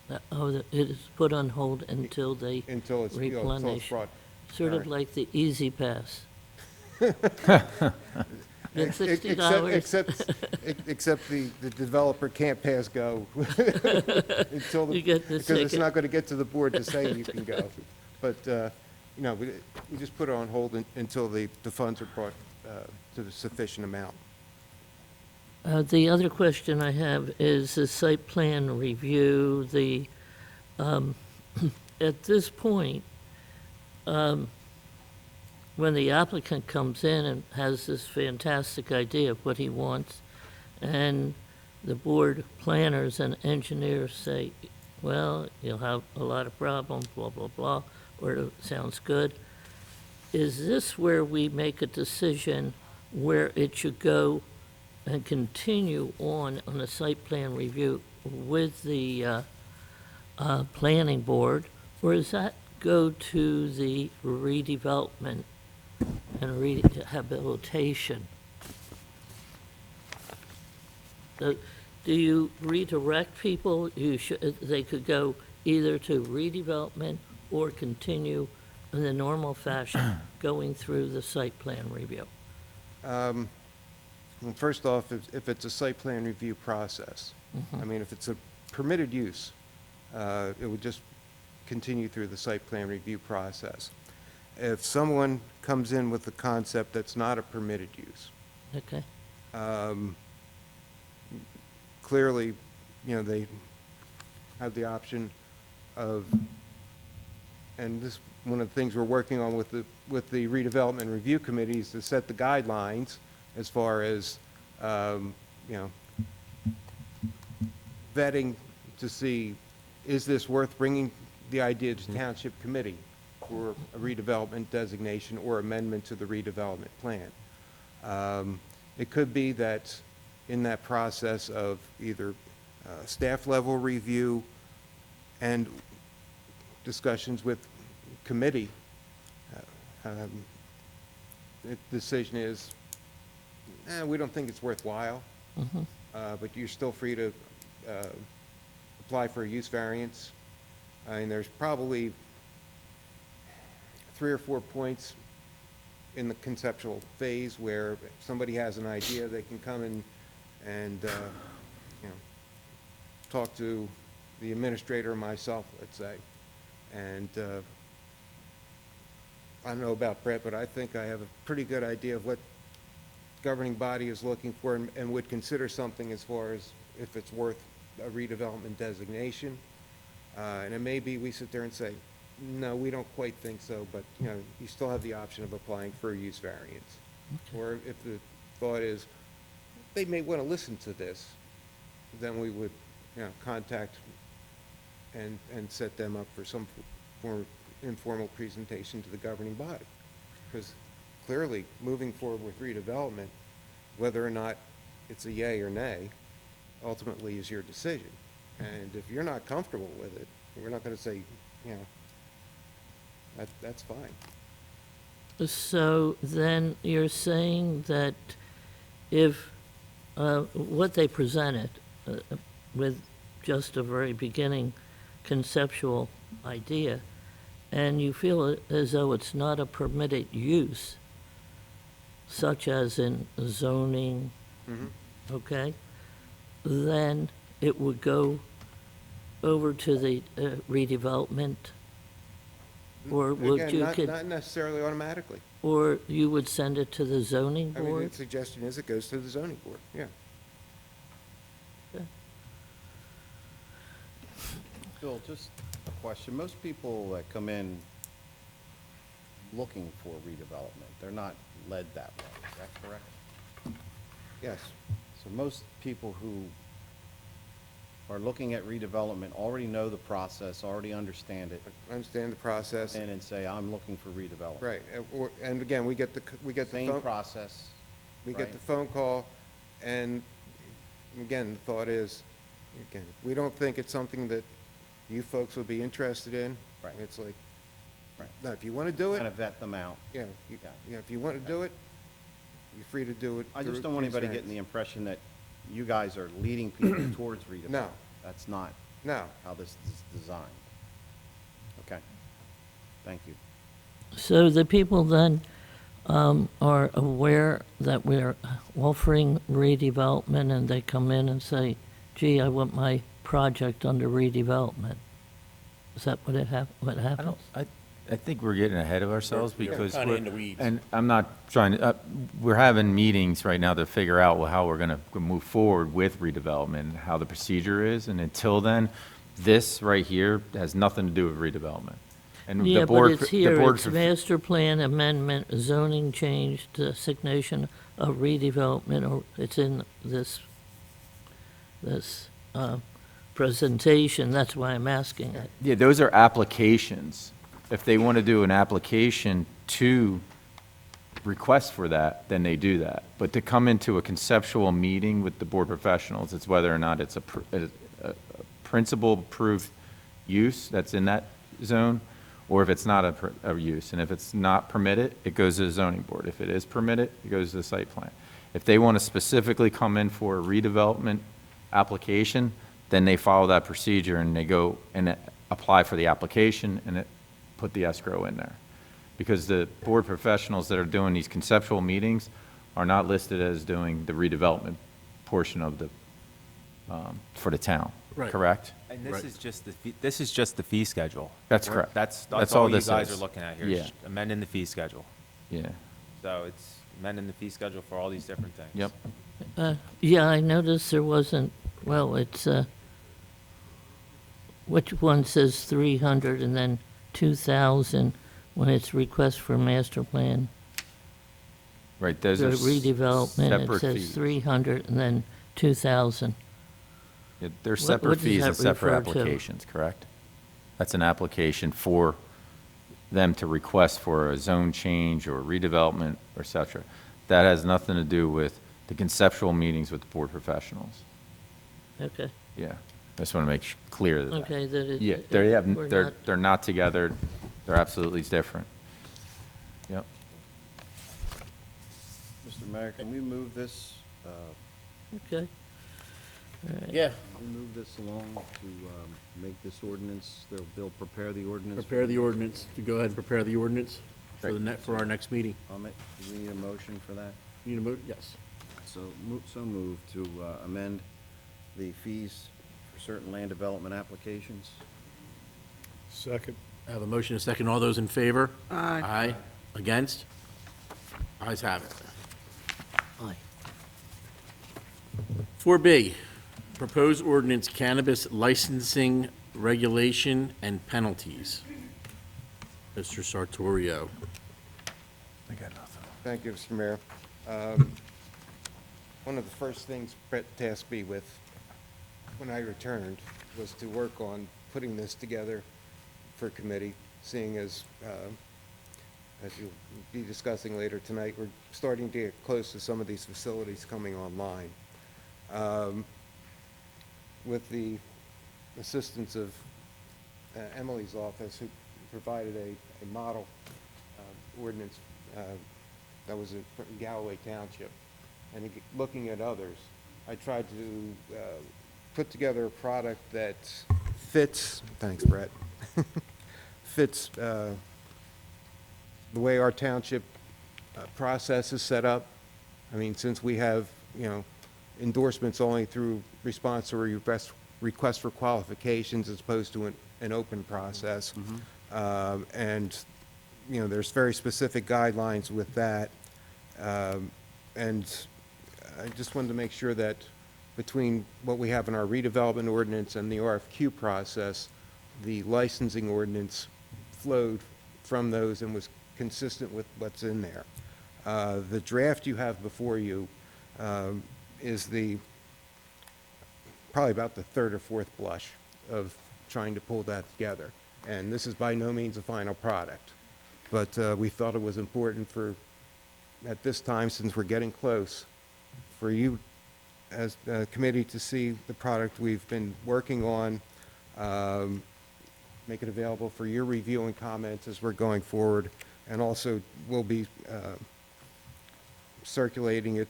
It is put on hold until they until it's, until it's replenish. brought. Sort of current. like the Easy Pass. Get Ex- $60. Except the developer can't pass go until You get the because it's ticket. not going to get to the board to say you can go. But, we just put it on hold until the funds are brought to the sufficient amount. The other question I have is the site plan review, at this point, when the applicant comes in and has this fantastic idea of what he wants, and the board planners and engineers say, well, you'll have a lot of problems, blah, blah, blah, or it sounds good, is this where we make a decision where it should go and continue on a site plan review with the planning board, or does that go to the redevelopment and rehabilitation? Do you redirect people? They could go either to redevelopment or continue in the normal fashion going through the site plan review? Well, first off, if it's a site plan review process, I mean, if it's a permitted use, it would just continue through the site plan review process. If someone comes in with a concept that's not a permitted use, Okay, clearly, they have the option of, and this, one of the things we're working on with the redevelopment review committee is to set the guidelines as far as, vetting to see, is this worth bringing the idea to township committee for a redevelopment designation or amendment to the redevelopment plan? It could be that in that process of either staff level review and discussions with committee, the decision is, we don't think it's worthwhile, but you're still free to apply for a use variance. And there's probably 3 or 4 points in the conceptual phase where if somebody has an idea, they can come in and talk to the administrator or myself, let's say. And I don't know about Brett, but I think I have a pretty good idea of what governing body is looking for and would consider something as far as if it's worth a redevelopment designation. And it may be we sit there and say, no, we don't quite think so, but, you still have the option of applying for a use variance. Or if the thought is, they may want to listen to this, then we would, contact and set them up for some form of informal presentation to the governing body. Because clearly, moving forward with redevelopment, whether or not it's a yay or nay, ultimately is your decision. And if you're not comfortable with it, we're not going to say, that's fine. so then you're saying that if what they presented with just a very beginning conceptual idea, and you feel as though it's not a permitted use, such as in zoning, okay, then it would go over to the redevelopment, or would Again, you, not necessarily automatically. or you would send it to the zoning I mean, board? the suggestion is it goes to the zoning board, yeah. Bill, just a question. Most people that come in looking for redevelopment, they're not led that way, is that correct? Yes. So most people who are looking at redevelopment already know the process, already understand it, Understand the process. and say, I'm looking for redevelopment. Right, and again, we get the Same phone, process. we right? get the phone call, and again, the thought is, again, we don't think it's something that you folks would be interested in. Right. It's like, Right. no, if you want to do it, Kind of vet them out. yeah, if you want to do it, you're free to do it. I just through- don't want through anybody getting the Sands. impression that you guys are leading people towards redevelopment. No. That's not No, how this is designed. Okay, thank you. So the people then are aware that we're offering redevelopment, and they come in and say, gee, I want my project under redevelopment. Is that what what happens? I think we're getting ahead of ourselves We're because kinda in the weeds. and I'm not trying to, we're having meetings right now to figure out how we're going to move forward with redevelopment, and how the procedure is, and until then, this right here has nothing to do with redevelopment. And Yeah, the but board, it's the here, board it's for- master plan amendment, zoning change, designation of redevelopment, or it's in this presentation, that's why I'm asking it. Yeah, those are applications. If they want to do an application to request for that, then they do that. But to come into a conceptual meeting with the board professionals, it's whether or not it's a principal-approved use that's in that zone, or if it's not a use. And if it's not permitted, it goes to the zoning board. If it is permitted, it goes to the site plan. If they want to specifically come in for a redevelopment application, then they follow that procedure and they go and apply for the application and put the escrow in there. Because the board professionals that are doing these conceptual meetings are not listed as doing the redevelopment portion of the, for the town, Right. correct? And Right. this is just the fee schedule. That's We're- correct. That's That's all all you this guys is. are looking at here, Yeah. is amending the fee schedule. Yeah, So it's amending the fee schedule for all these different things. yep. Yeah, I noticed there wasn't, well, it's, which one says 300 and then 2,000 when it's request for master plan? Right, those The are redevelopment, it separate says fees. 300 and then 2,000. Yeah, they're What separate does fees that and separate refer to? applications, correct? That's an application for them to request for a zone change or redevelopment or et cetera. That has nothing to do with the conceptual meetings with the board professionals. Okay, Yeah, I just want to make clear that. okay, that it. Yeah, we're not- they're not together, they're absolutely different. Yep. Mr. Mayor, can we move this, Okay. All right. Yeah, can we move this along to make this ordinance, they'll prepare the ordinance? prepare the ordinance, to go ahead and prepare the ordinance for Right. for our next meeting. Do we need a motion for that? Need a mo, yes. So move to amend the fees for certain land development applications. Second. I have a motion, and a second. All those in favor? Aye. Aye. Against? Ayes have it. Aye. 4B, proposed ordinance cannabis licensing, regulation, and penalties. Mr. Sartorio. I got nothing. thank you, Mr. Mayor. One of the first things Brett tasked me with when I returned was to work on putting this together for committee, seeing as you'll be discussing later tonight, we're starting to get close to some of these facilities coming online. With the assistance of Emily's office, who provided a model ordinance that was in Galloway Township, and looking at others, I tried to put together a product that fits, thanks Brett, fits the way our township process is set up. I mean, since we have, endorsements only through response or request for qualifications as opposed to an open process. And, there's very specific guidelines with that. And I just wanted to make sure that between what we have in our redevelopment ordinance and the RFQ process, the licensing ordinance flowed from those and was consistent with what's in there. The draft you have before you is the probably about the third or fourth blush of trying to pull that together. And this is by no means a final product. But we thought it was important for, at this time, since we're getting close, for you as a committee to see the product we've been working on, make it available for your review and comments as we're going forward. And also, we'll be circulating it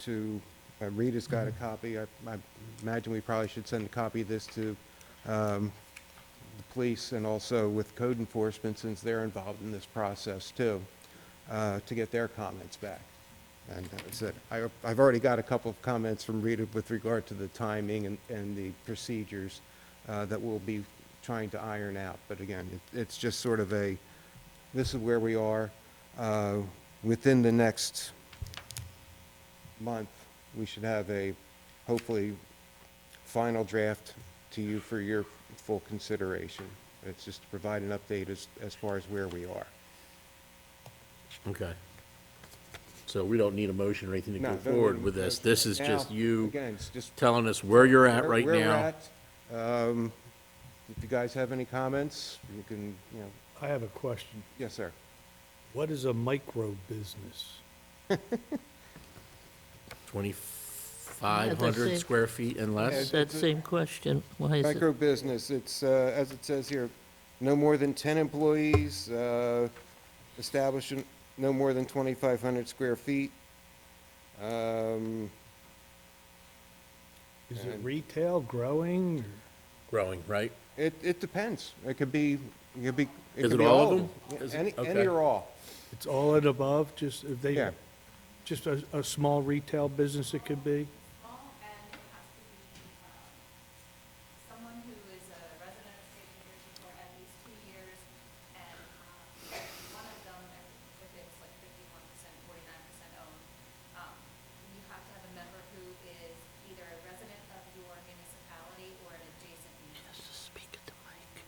to, Rita's got a copy. I imagine we probably should send a copy of this to the police and also with code enforcement, since they're involved in this process too, to get their comments back. And as I said, I've already got a couple of comments from Rita with regard to the timing and the procedures that we'll be trying to iron out. But again, it's just sort of a, this is where we are. Within the next month, we should have a, hopefully, final draft to you for your full consideration. It's just to provide an update as far as where we are. Okay. So we don't need a motion or anything to No, go don't forward need- with this. This is now, just you again, it's just telling us where you're at right where we're now. at. If you guys have any comments, you can, I have a question. yes, sir. What is a micro business? 2,500 same- square feet and less? That same question, why is it? Micro business, it's, as it says here, no more than 10 employees, establishing no more than 2,500 square feet. Is it And- retail, growing? or- Growing, right? It depends. It could be, it Is could it be all of all them? Yeah, Is it? Any Okay. or all. It's all and above, just if they, Yeah. just a small retail business it could be? Small, and it has to be someone who is a resident of the state of New Jersey for at least 2 years, and one of them, if it's like 51%, 49% owned, you have to have a member who is either a resident of your municipality or an adjacent municipality. Speak at the mic.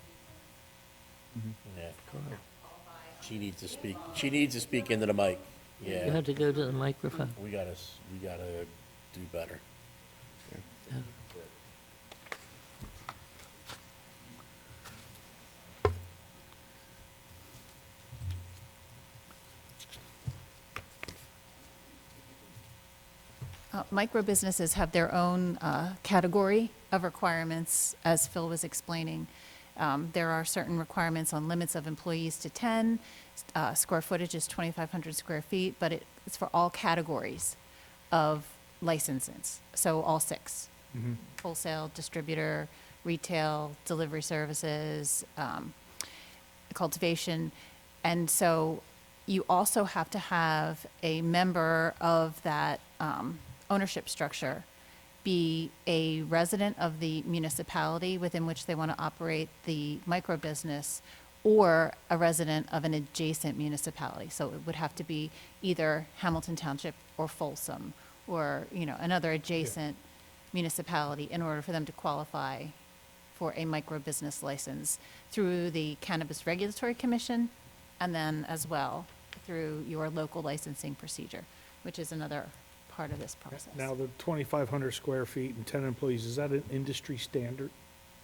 Yeah. Qualify. She needs to speak, she needs to speak into the mic. You Yeah. had to go to the microphone. We gotta do better. Yeah. Micro businesses have their own category of requirements, as Phil was explaining. There are certain requirements on limits of employees to 10, square footage is 2,500 square feet, but it's for all categories of licenses, so all 6. Wholesale, distributor, retail, delivery services, cultivation. And so you also have to have a member of that ownership structure be a resident of the municipality within which they want to operate the micro business, or a resident of an adjacent municipality. So it would have to be either Hamilton Township or Folsom, or, another adjacent municipality in order for them to qualify for a micro business license through the Cannabis Regulatory Commission, and then as well through your local licensing procedure, which is another part of this process. Now, the 2,500 square feet and 10 employees, is that an industry standard?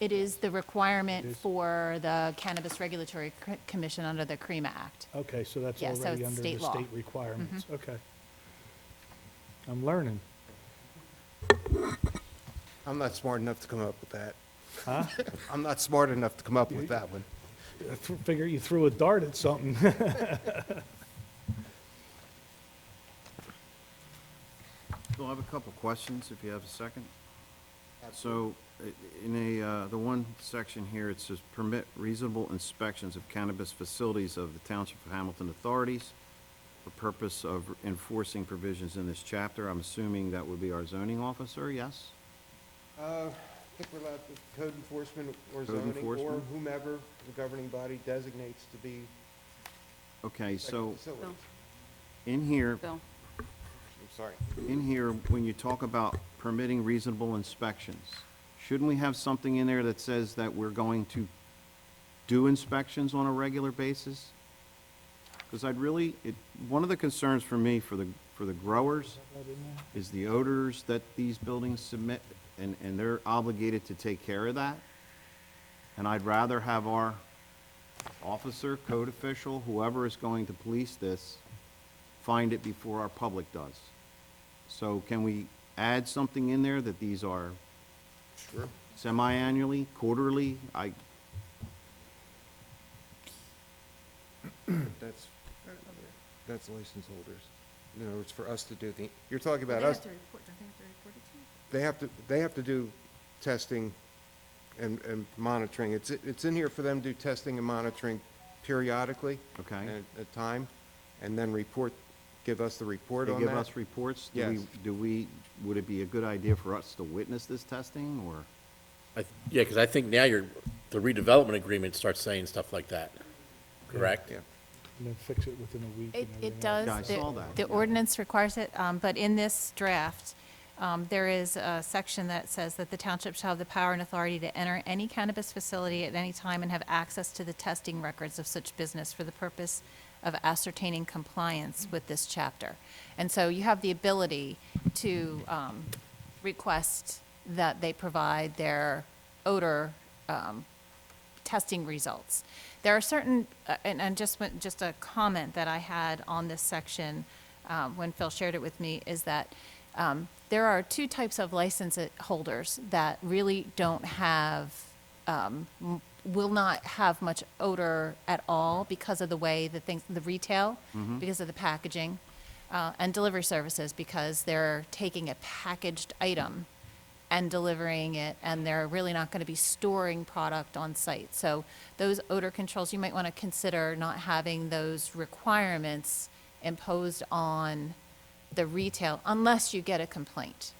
It is the It requirement is? for the Cannabis Regulatory Commission under the CREMA Act. Okay, so that's Yeah, so already it's under state the law. state requirements. Okay. I'm learning. I'm not smart enough to come up with that. Huh? I'm not smart enough to come up with that one. I figure you threw a dart at something. So I have a couple questions, if you have a second. So, in the one section here, it says permit reasonable inspections of cannabis facilities of the Township of Hamilton authorities for purpose of enforcing provisions in this chapter. I'm assuming that would be our zoning officer, yes? I think we're allowed to code enforcement or Code zoning, or enforcement? whomever the governing body designates to be Okay, so facilities. in here, Bill? I'm sorry. in here, when you talk about permitting reasonable inspections, shouldn't we have something in there that says that we're going to do inspections on a regular basis? Because one of the concerns for me, for the growers, is the odors that these buildings and they're obligated to take care of that. And I'd rather have our officer, code official, whoever is going to police this, find it before our public does. So can we add something in there that these are Sure. semi-annually, quarterly? That's license holders. You know, it's for us to do you're talking about us. They have to do testing and monitoring. It's in here for them to do testing and monitoring periodically. Okay. At a time, and then give us the report They on give that. us reports? Yes. Would it be a good idea for us to witness this testing, or? Yeah, because I think now the redevelopment agreement starts saying stuff like that, correct? Yeah. And then fix it within a week and everything It does. Yeah, I The- saw that, The yeah. ordinance requires it, but in this draft, there is a section that says that the township shall have the power and authority to enter any cannabis facility at any time and have access to the testing records of such business for the purpose of ascertaining compliance with this chapter. And so you have the ability to request that they provide their odor testing results. There are certain, and just a comment that I had on this section when Phil shared it with me, is that there are two types of license holders that really don't have, will not have much odor at all because of the way the retail, because of the packaging, and delivery services, because they're taking a packaged item and delivering it, and they're really not going to be storing product on site. So those odor controls, you might want to consider not having those requirements imposed on the retail unless you get a complaint.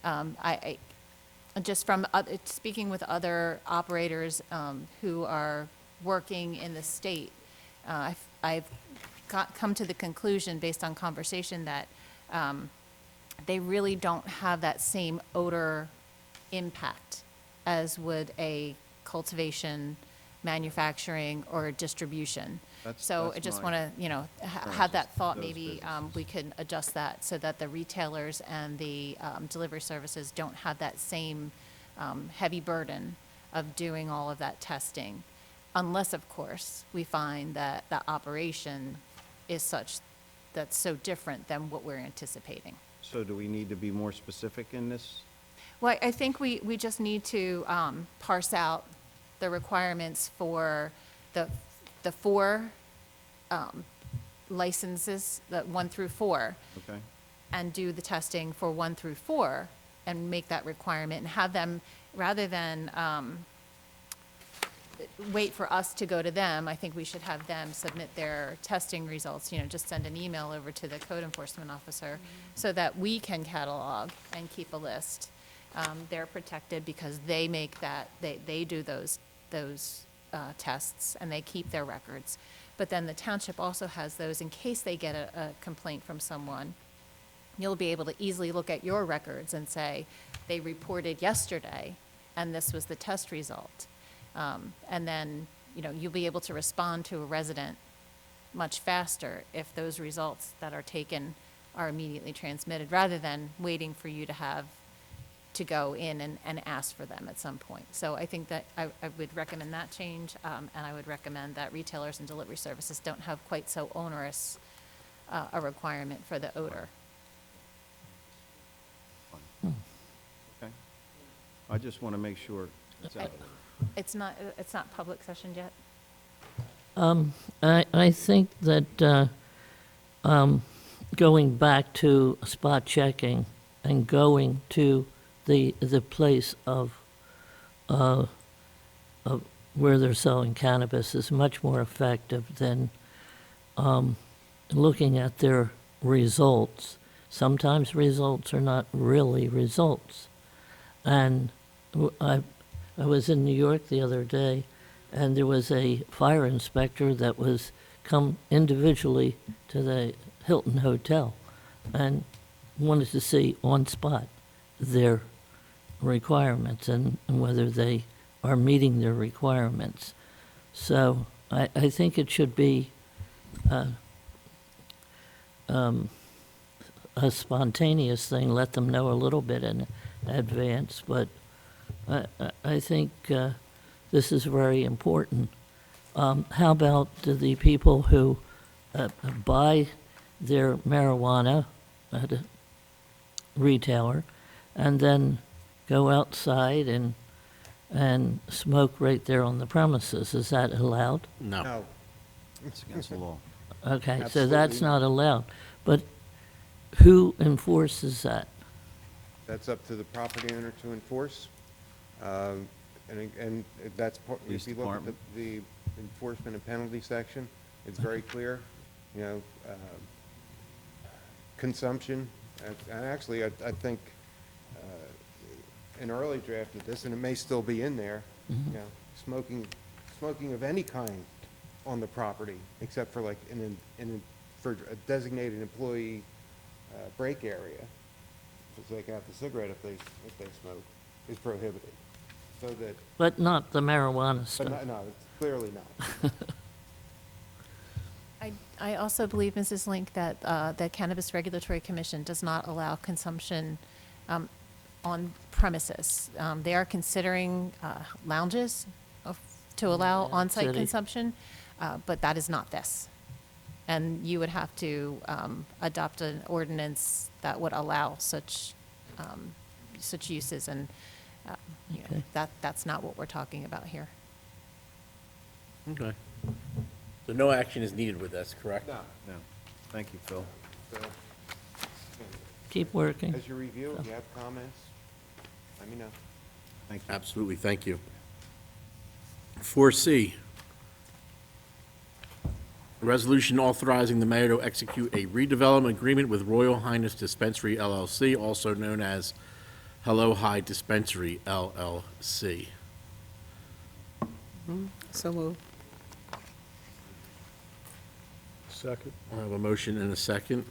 I just from speaking with other operators who are working in the state, I've come to the conclusion based on conversation that they really don't have that same odor impact as would a cultivation, manufacturing, or distribution. So I just my want to, have preference that is thought, those maybe businesses. we can adjust that so that the retailers and the delivery services don't have that same heavy burden of doing all of that testing. Unless, of course, we find that the operation is such that's so different than what we're anticipating. So do we need to be more specific in this? Well, I think we just need to parse out the requirements for the four licenses, the 1 through 4, Okay. and do the testing for 1 through 4 and make that requirement and have them, rather than wait for us to go to them, I think we should have them submit their testing results, just send an email over to the code enforcement officer so that we can catalog and keep a list. They're protected because they make that, they do those tests and they keep their records. But then the township also has those in case they get a complaint from someone. You'll be able to easily look at your records and say, they reported yesterday and this was the test result. And then, you'll be able to respond to a resident much faster if those results that are taken are immediately transmitted, rather than waiting for you to go in and ask for them at some point. So I think that I would recommend that change, and I would recommend that retailers and delivery services don't have quite so onerous a requirement for the odor. Okay. I just want to make sure it's out there. It's not public session yet? I think that going back to spot checking and going to the place of where they're selling cannabis is much more effective than looking at their results. Sometimes results are not really results. And I was in New York the other day, and there was a fire inspector that was come individually to the Hilton Hotel and wanted to see on spot their requirements and whether they are meeting their requirements. So I think it should be a spontaneous thing, let them know a little bit in advance, but I think this is very important. How about the people who buy their marijuana at a retailer and then go outside and smoke right there on the premises? Is that allowed? No. No, It's against the law. Okay, so Absolutely that's not. not allowed. But who enforces that? that's up to the property owner to enforce. And that's, Police if you look at department. the enforcement and penalty section, it's very clear, you know, consumption. And actually, I think an early draft of this, and it may still be in there, you know, smoking of any kind on the property, except for like for a designated employee break area, just take out the cigarette if they smoke, is prohibited. So that, But not the marijuana but stuff. no, it's clearly not. I also believe, Mrs. Link, that the Cannabis Regulatory Commission does not allow consumption on premises. They are considering lounges to allow on-site City. consumption, but that is not this. And you would have to adopt an ordinance that would allow such uses, and you know, Okay. that's not what we're talking about here. Okay. So no action is needed with this, correct? No. Thank you, Phil. So, Keep working. as you review, if you have comments, let me know. Thank you. Absolutely, thank you. 4C, resolution authorizing the mayor to execute a redevelopment agreement with Royal Highness Dispensary LLC, also known as Hello High Dispensary LLC. So moved. Second. I have a motion and a second.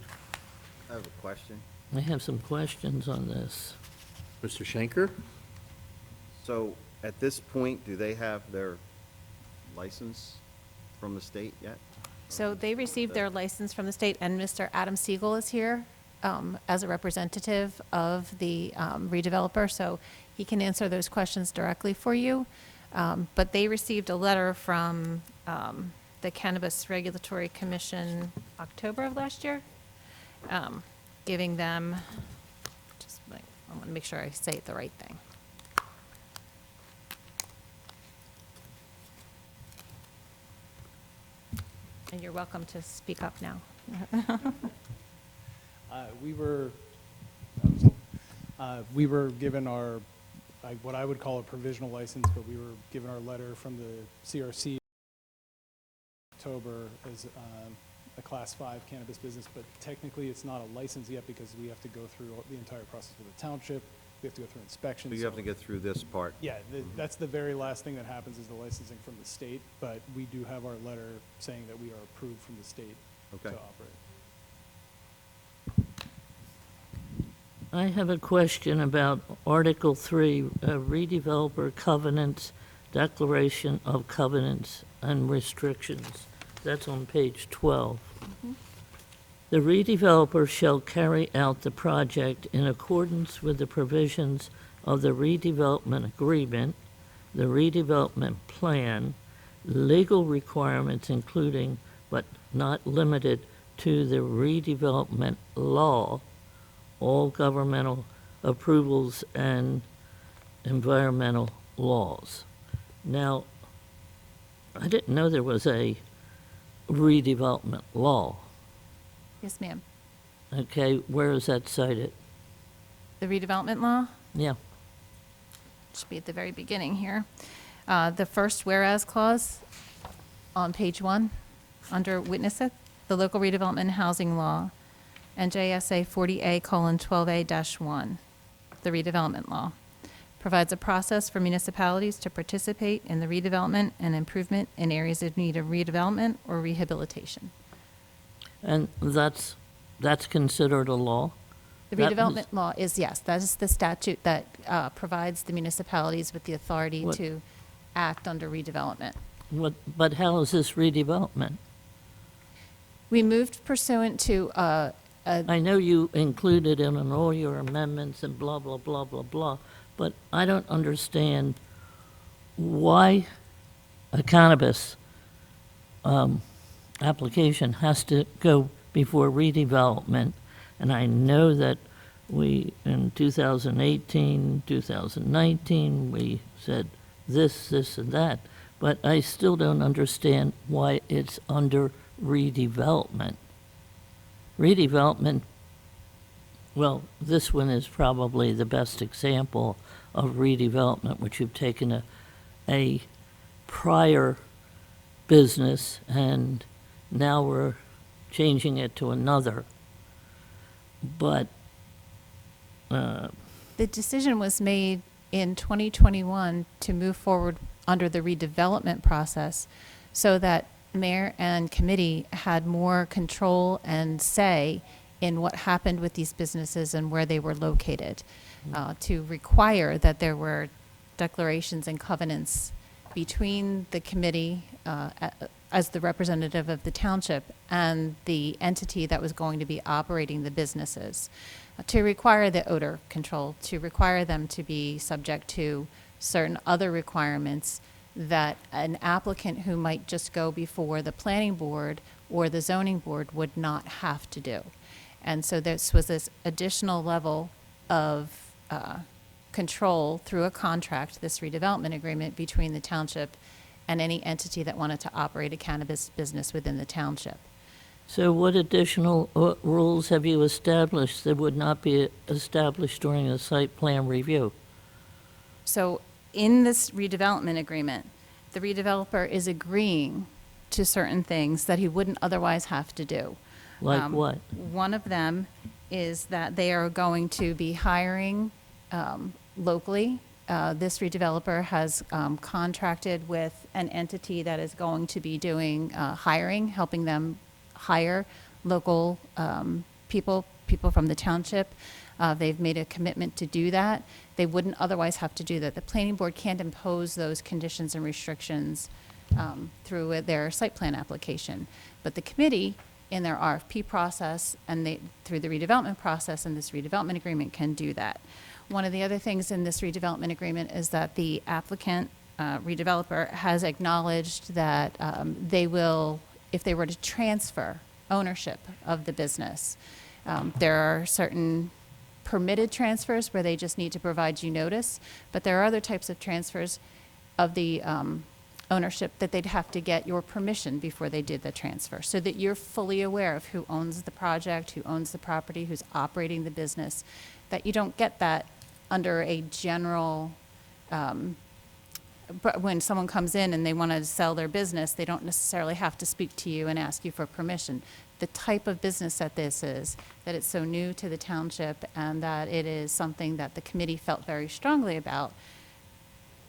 I have a question. I have some questions on this. Mr. Schenker? So at this point, do they have their license from the state yet? So they received their license from the state, and Mr. Adam Siegel is here as a representative of the redeveloper, so he can answer those questions directly for you. But they received a letter from the Cannabis Regulatory Commission October of last year, giving them, I want to make sure I say the right thing. And you're welcome to speak up now. We were given our, what I would call a provisional license, but we were given our letter from the CRC in October as a Class 5 cannabis business, but technically it's not a license yet because we have to go through the entire process with the township. We have to go through inspections. So you have to get through this part. Yeah, that's the very last thing that happens is the licensing from the state, but we do have our letter saying that we are approved from the state to Okay. operate. I have a question about Article 3, redeveloper covenants, declaration of covenants and restrictions. That's on page 12. The redeveloper shall carry out the project in accordance with the provisions of the redevelopment agreement, the redevelopment plan, legal requirements including but not limited to the redevelopment law, all governmental approvals and environmental laws. Now, I didn't know there was a redevelopment law. Yes, ma'am. Okay, where is that cited? The redevelopment law Yeah, should be at the very beginning here. The first whereas clause on page 1, under witnesseth, the local redevelopment and housing law, NJSA 40A:12A-1, the redevelopment law, provides a process for municipalities to participate in the redevelopment and improvement in areas of need of redevelopment or rehabilitation. and that's considered a law? The That was- redevelopment law is, yes, that is the statute that provides the municipalities with the authority What- to act under redevelopment. But how is this redevelopment? We moved pursuant to I know you included it in all your amendments and blah, blah, blah, blah, blah, but I don't understand why a cannabis application has to go before redevelopment. And I know that we, in 2018, 2019, we said this, this, and that, but I still don't understand why it's under redevelopment. Redevelopment, well, this one is probably the best example of redevelopment, which you've taken a prior business and now we're changing it to another. But The decision was made in 2021 to move forward under the redevelopment process so that mayor and committee had more control and say in what happened with these businesses and where they were located, to require that there were declarations and covenants between the committee as the representative of the township and the entity that was going to be operating the businesses, to require the odor control, to require them to be subject to certain other requirements that an applicant who might just go before the planning board or the zoning board would not have to do. And so this was this additional level of control through a contract, this redevelopment agreement between the township and any entity that wanted to operate a cannabis business within the township. so what additional rules have you established that would not be established during a site plan review? So in this redevelopment agreement, the redeveloper is agreeing to certain things that he wouldn't otherwise have to do. Like what? One of them is that they are going to be hiring locally. This redeveloper has contracted with an entity that is going to be doing hiring, helping them hire local people from the township. They've made a commitment to do that. They wouldn't otherwise have to do that. The planning board can't impose those conditions and restrictions through their site plan application. But the committee, in their RFP process and through the redevelopment process and this redevelopment agreement, can do that. One of the other things in this redevelopment agreement is that the applicant, redeveloper, has acknowledged that they will, if they were to transfer ownership of the business, there are certain permitted transfers where they just need to provide you notice, but there are other types of transfers of the ownership that they'd have to get your permission before they did the transfer, so that you're fully aware of who owns the project, who owns the property, who's operating the business, that you don't get that under a general, but when someone comes in and they want to sell their business, they don't necessarily have to speak to you and ask you for permission. The type of business that this is, that it's so new to the township and that it is something that the committee felt very strongly about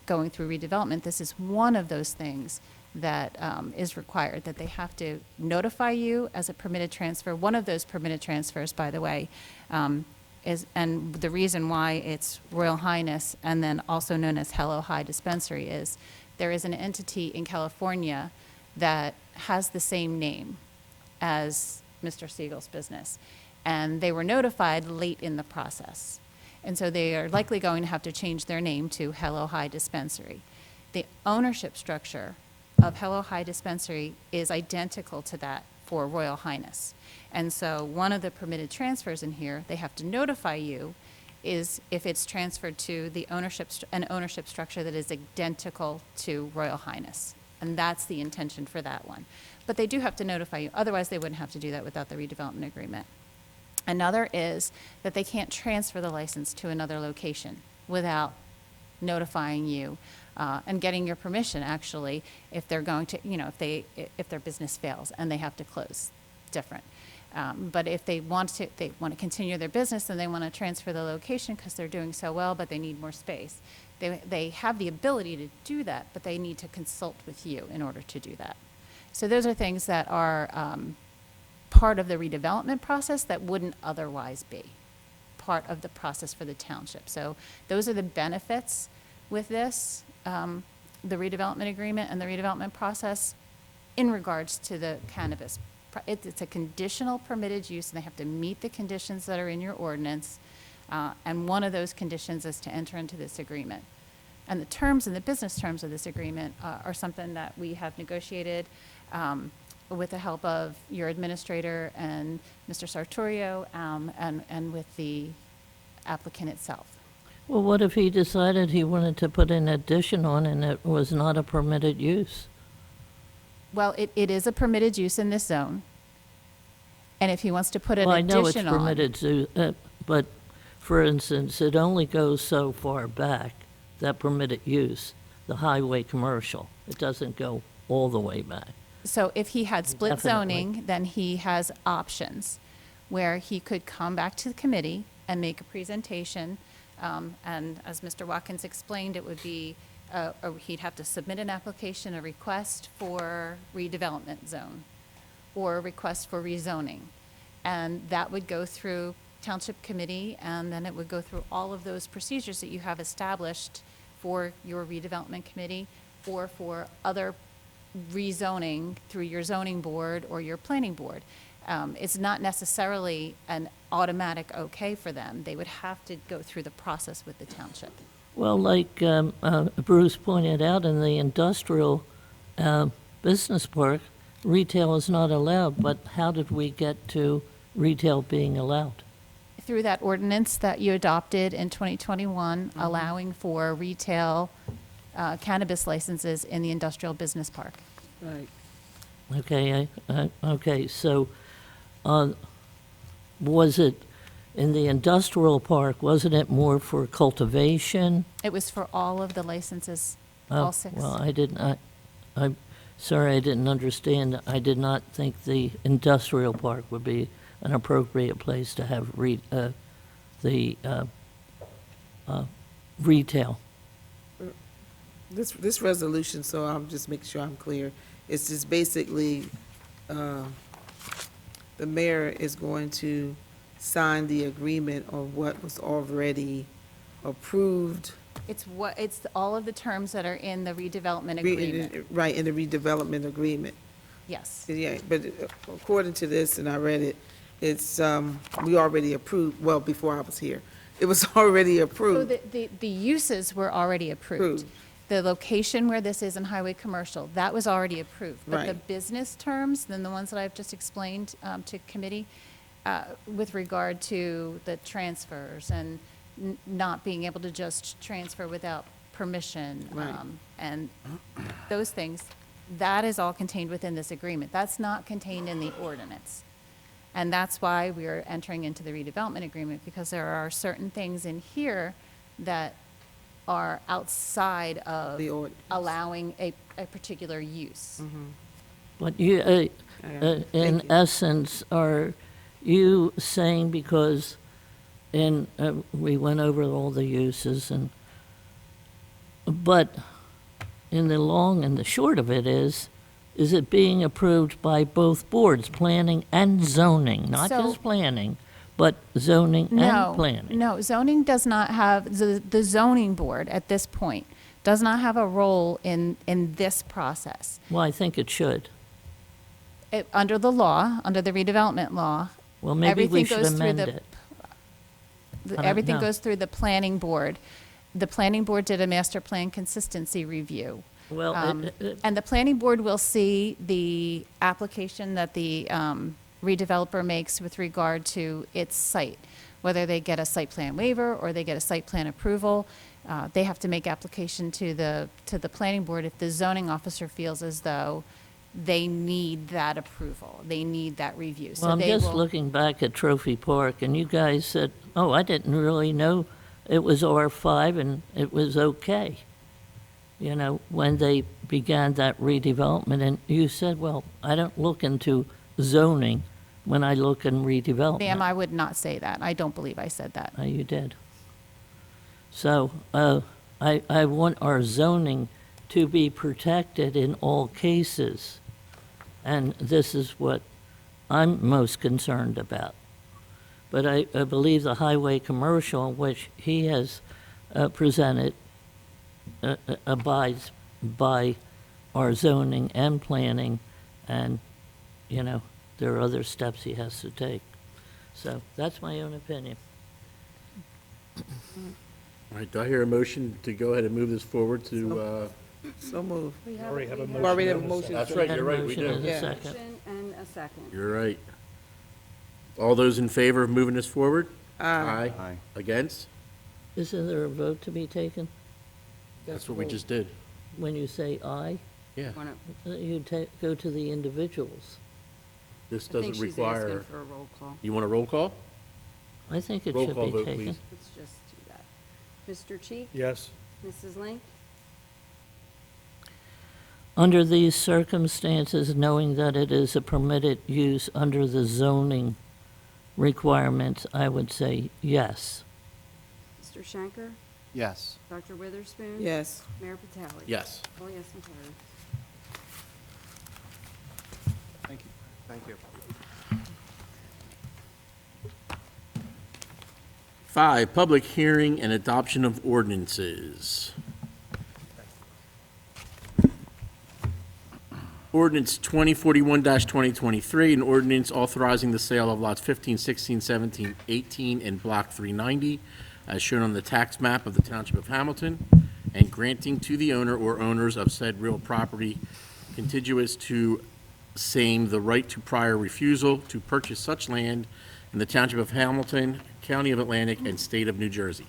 going through redevelopment, this is one of those things that is required, that they have to notify you as a permitted transfer. One of those permitted transfers, by the way, and the reason why it's Royal Highness and then also known as Hello High Dispensary is there is an entity in California that has the same name as Mr. Siegel's business. And they were notified late in the process. And so they are likely going to have to change their name to Hello High Dispensary. The ownership structure of Hello High Dispensary is identical to that for Royal Highness. And so one of the permitted transfers in here, they have to notify you, is if it's transferred to the an ownership structure that is identical to Royal Highness. And that's the intention for that one. But they do have to notify you, otherwise they wouldn't have to do that without the redevelopment agreement. Another is that they can't transfer the license to another location without notifying you and getting your permission, actually, if they're going to, if their business fails and they have to close. Different. But if they want to continue their business and they want to transfer the location because they're doing so well, but they need more space, they have the ability to do that, but they need to consult with you in order to do that. So those are things that are part of the redevelopment process that wouldn't otherwise be part of the process for the township. So those are the benefits with this, the redevelopment agreement and the redevelopment process in regards to the cannabis it's a conditional permitted use, and they have to meet the conditions that are in your ordinance. And one of those conditions is to enter into this agreement. And the terms and the business terms of this agreement are something that we have negotiated with the help of your administrator and Mr. Sartorio, and with the applicant itself. Well, what if he decided he wanted to put an addition on and it was not a permitted use? Well, it is a permitted use in this zone. And if he wants to put an Well, I addition on. know it's permitted, but for instance, it only goes so far back, that permitted use, the highway commercial. It doesn't go all the way back. So if he had split Definitely. zoning, then he has options where he could come back to the committee and make a presentation. And as Mr. Watkins explained, it would be, he'd have to submit an application, a request for redevelopment zone or a request for rezoning. And that would go through Township Committee, and then it would go through all of those procedures that you have established for your redevelopment committee or for other rezoning through your zoning board or your planning board. It's not necessarily an automatic okay for them. They would have to go through the process with the township. Well, like Bruce pointed out, in the industrial business park, retail is not allowed, but how did we get to retail being allowed? Through that ordinance that you adopted in 2021, allowing for retail cannabis licenses in the industrial business park. Right. Okay, okay, so was it, in the industrial park, wasn't it more for cultivation? It was for all of the licenses, Oh, all six. Well, I'm sorry, I didn't understand. I did not think the industrial park would be an appropriate place to have retail. This resolution, so I'll just make sure I'm clear, it's just basically, the mayor is going to sign the agreement on what was already approved. It's all of the terms that are in the redevelopment agreement. Right, in the redevelopment agreement. Yes. Yeah, but according to this, and I read it, it's, we already approved, well, before I was here, it was already So approved. the uses were already approved. Approved. The location where this is in highway commercial, that was already approved. But the Right. business terms, then the ones that I've just explained to committee, with regard to the transfers and not being able to just transfer without permission, Right. And those things, that is all contained within this agreement. That's not contained in the ordinance. And that's why we are entering into the redevelopment agreement, because there are certain things in here that are outside of The ordinance. allowing a particular use. But you, Okay, in thank you. essence, are you saying, because we went over all the uses, but in the long and the short of it is it being approved by both boards, planning and zoning, not So- just planning, but zoning and planning? No, zoning does not have, the zoning board at this point does not have a role in this process. Well, I think it should. Under the law, under the redevelopment law, Well, maybe we everything should goes through amend the- it. I don't everything know. goes through the planning board. The planning board did a master plan consistency review. Well, And the planning board will see the application that the redeveloper makes with regard to its site, whether they get a site plan waiver or they get a site plan approval. They have to make application to the planning board if the zoning officer feels as though they need that approval, they need that review. So well, I'm they just will- looking back at Trophy Park, and you guys said, oh, I didn't really know it was R5 and it was okay. You know, when they began that redevelopment, and you said, well, I don't look into zoning when I look in redevelopment. Ma'am, I would not say that. I don't believe I said that. You did. So, I want our zoning to be protected in all cases. And this is what I'm most concerned about. But I believe the highway commercial, which he has presented, abides by our zoning and planning, and, you know, there are other steps he has to take. So that's my own opinion. All right, do I hear a motion to go ahead and move this forward to, So move. We already have a motion. Already have a and motion. that's We right, had a you're right, we motion do. and a Yeah. second. Motion and a second. You're right. All those in favor of moving this forward? Aye. Aye. Against? Isn't there a vote to be taken That's what we just did. when you say aye? Yeah. Wanna- You go to the individuals. This I think doesn't she's require, asking for a roll call. you want a roll call? I think it Roll should call be vote, taken. please. Let's just do that. Mr. Cheek? Yes. Mrs. Link? Under these circumstances, knowing that it is a permitted use under the zoning requirements, I would say yes. Mr. Shanker? Yes. Dr. Witherspoon? Yes. Mayor Patali? Yes. Oh, yes, and carried. Thank you. Thank you. 5, public hearing and adoption of ordinances. Ordinance 2041-2023, an ordinance authorizing the sale of lots 15, 16, 17, 18, and Block 390, as shown on the tax map of the Township of Hamilton, and granting to the owner or owners of said real property contiguous to same the right to prior refusal to purchase such land in the Township of Hamilton, County of Atlantic, and State of New Jersey.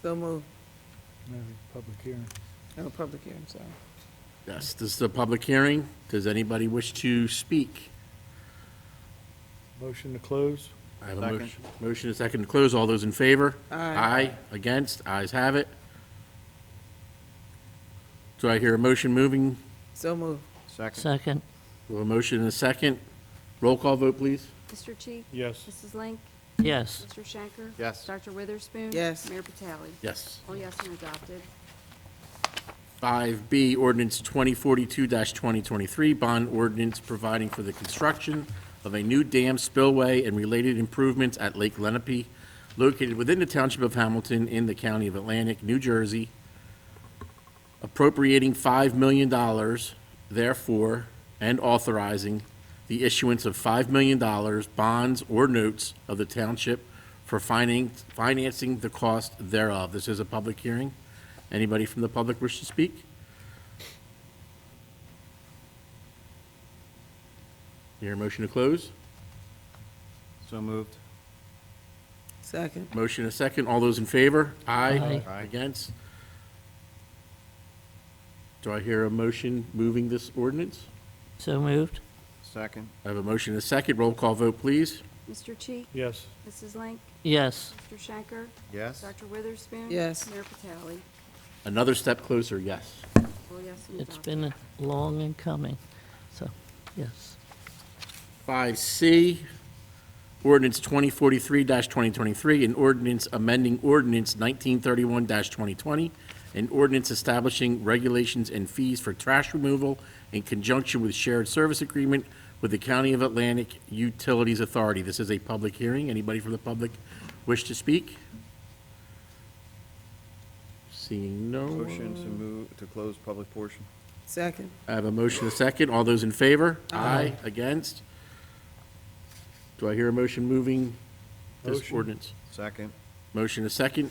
So move. No, public hearing. No, public hearing, sorry. Yes, this is a public hearing. Does anybody wish to speak? Motion to close? I have a Second. motion and a second to close. All those in favor? Aye. Against? Ayes have it. Do I hear a motion moving? So move. Second. Second, We have a motion and a second. Roll call vote, please. Mr. Cheek? Yes. Mrs. Link? yes. Mr. Shanker? Yes. Dr. Witherspoon? Yes. Mayor Patali? Yes. Oh, yes, and adopted. 5B, ordinance 2042-2023, bond ordinance providing for the construction of a new dam spillway and related improvements at Lake Lenape, located within the Township of Hamilton in the County of Atlantic, New Jersey, appropriating $5 million therefore, and authorizing the issuance of $5 million bonds or notes of the township for financing the cost thereof. This is a public hearing. Anybody from the public wish to speak? Hear a motion to close? So moved. Second. Motion and a second. All those in favor? Aye. Aye. Against? Do I hear a motion moving this ordinance? So moved, Second. I have a motion and a second. Roll call vote, please. Mr. Cheek? Yes. Mrs. Link? yes. Mr. Shanker? Yes. Dr. Witherspoon? Yes. Mayor Patali? Another step closer, yes. Oh, yes, and It's adopted. been long in coming, so, yes. 5C, ordinance 2043-2023, an ordinance amending ordinance 1931-2020, an ordinance establishing regulations and fees for trash removal in conjunction with shared service agreement with the County of Atlantic Utilities Authority. This is a public hearing. Anybody from the public wish to speak? Seeing no Motion to one. move, to close public portion. Second. I have a motion, a second. All those in favor? Aye. Against? Do I hear a motion moving this Motion. ordinance? Second. Motion, a second.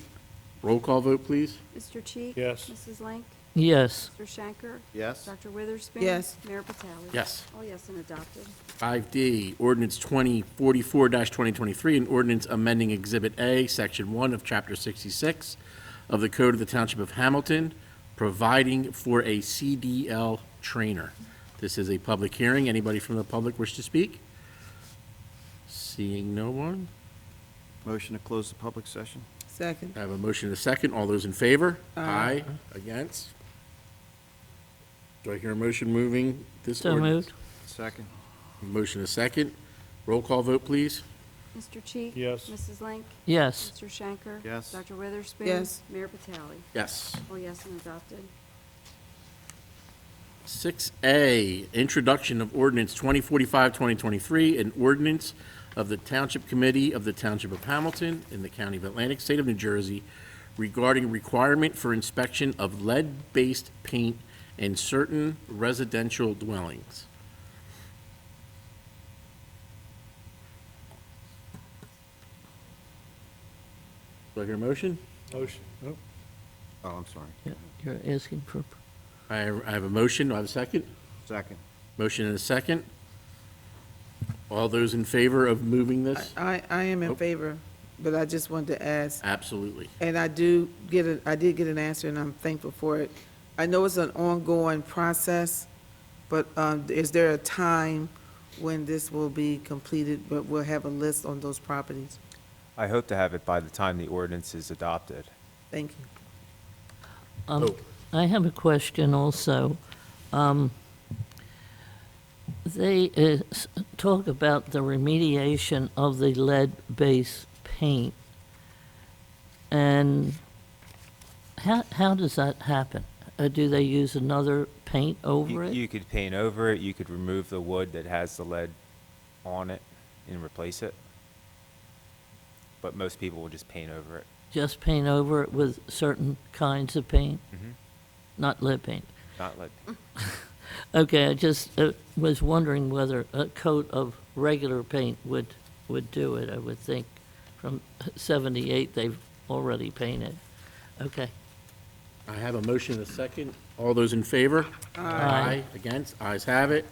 Roll call vote, please. Mr. Cheek? Yes. Mrs. Link? Yes, Mr. Shanker? Yes. Dr. Witherspoon? Yes. Mayor Patali? Yes. Oh, yes, and adopted. 5D, ordinance 2044-2023, an ordinance amending Exhibit A, Section 1 of Chapter 66 of the Code of the Township of Hamilton, providing for a CDL trainer. This is a public hearing. Anybody from the public wish to speak? Seeing no one. Motion to close the public session. Second. I have a motion and a second. All those in favor? Aye. Against? Do I hear a motion moving this so ordinance? moved, Second. Motion a second. Roll call vote, please. Mr. Cheek? Yes. Mrs. Link? yes. Mr. Shanker? Yes. Dr. Witherspoon? Yes. Mayor Patali? Yes. Oh, yes, and adopted. 6A, introduction of ordinance 2045-2023, an ordinance of the Township Committee of the Township of Hamilton in the County of Atlantic, State of New Jersey, regarding requirement for inspection of lead-based paint in certain residential dwellings. Do I hear a motion? Motion. Oh, Oh, I'm sorry. Yeah, you're asking for, I have a motion. Do I have a second? Second. Motion and a second. All those in favor of moving this? I am in Oh. favor, but I just wanted to ask, Absolutely. and I did get an answer, and I'm thankful for it. I know it's an ongoing process, but is there a time when this will be completed, but we'll have a list on those properties? I hope to have it by the time the ordinance is adopted. Thank you. Oh. I have a question also. They talk about the remediation of the lead-based paint. And how does that happen? Do they use another paint over it? You could paint over it, you could remove the wood that has the lead on it and replace it. But most people will just paint over it. Just paint over it with certain kinds of paint? Mhm. Not lead paint? Not lead. Okay, I just was wondering whether a coat of regular paint would do it. I would think from 78, they've already painted. Okay. I have a motion and a second. All those in favor? Aye. Against? Ayes have it.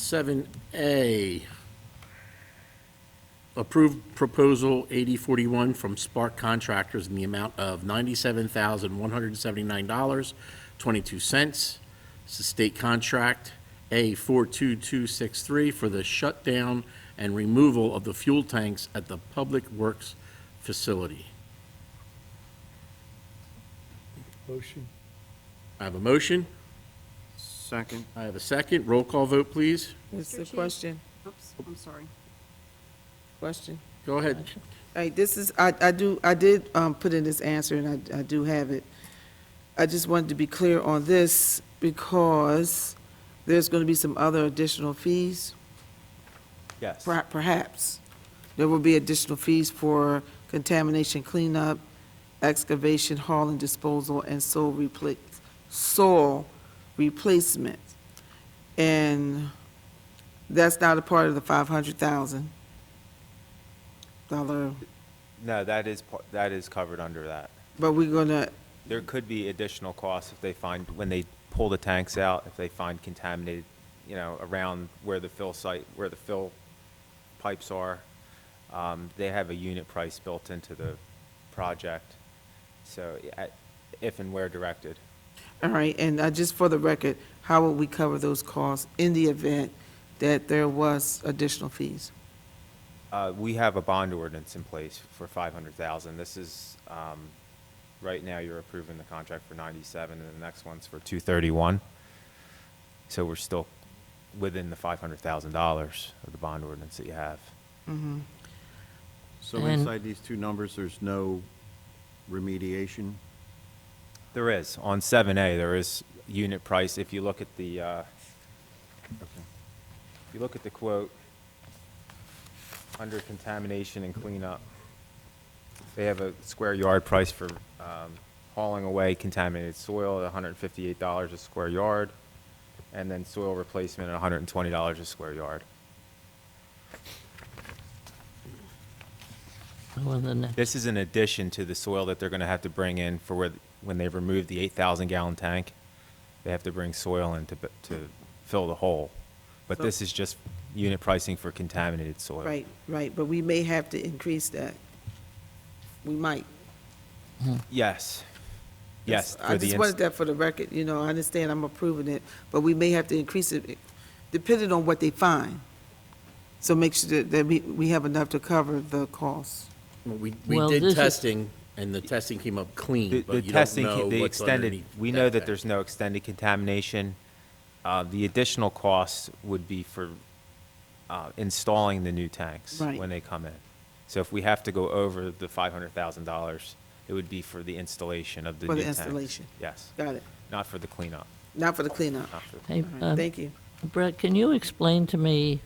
7A, approved proposal 8041 from Spark Contractors in the amount of $97,179.22. It's a state contract A42263 for the shutdown and removal of the fuel tanks at the Public Works facility. motion. I have a motion. Second. I have a second. Roll call vote, please. It's Mr. a Chief? question, Oops, I'm sorry. question. Go ahead. Hey, this is, I did put in this answer, and I do have it. I just wanted to be clear on this, because there's going to be some other additional fees, Yes. perhaps. There will be additional fees for contamination cleanup, excavation, hauling, disposal, and soil replacement. And that's not a part of the $500,000. No, that is covered under that. But we're gonna, There could be additional costs if they find, when they pull the tanks out, if they find contaminated, around where the fill pipes are. They have a unit price built into the project, so if and where directed. all right, and just for the record, how will we cover those costs in the event that there was additional fees? We have a bond ordinance in place for $500,000. This is, right now, you're approving the contract for 97, and the next one's for 231. So we're still within the $500,000 of the bond ordinance that you have. So And- inside these two numbers, there's no remediation? There is. On 7A, there is unit price. If you look at the, quote, under contamination and cleanup, they have a square yard price for hauling away contaminated soil at $158 a square yard, and then soil replacement at $120 a square yard. Well, the next- This is in addition to the soil that they're going to have to bring in for when they remove the 8,000-gallon tank. They have to bring soil in to fill the hole. But So- this is just unit pricing for contaminated soil. Right, but we may have to increase that. We might. Yes. Yes. I just wanted that for the record, I understand I'm approving it, but we may have to increase it depending on what they find. So make sure that we have enough to cover the costs. We Well, this did is- testing, and the testing came up clean, The but you don't testing, know the what's extended, underneath we know that tank. there's no extended contamination. The additional costs would be for installing the new tanks Right. when they come in. So if we have to go over the $500,000, it would be for the installation of the For new the tanks. installation. Yes, Got it. not for the cleanup, Not for the cleanup. not for the Hey, All right, thank you. Brett, can you explain to me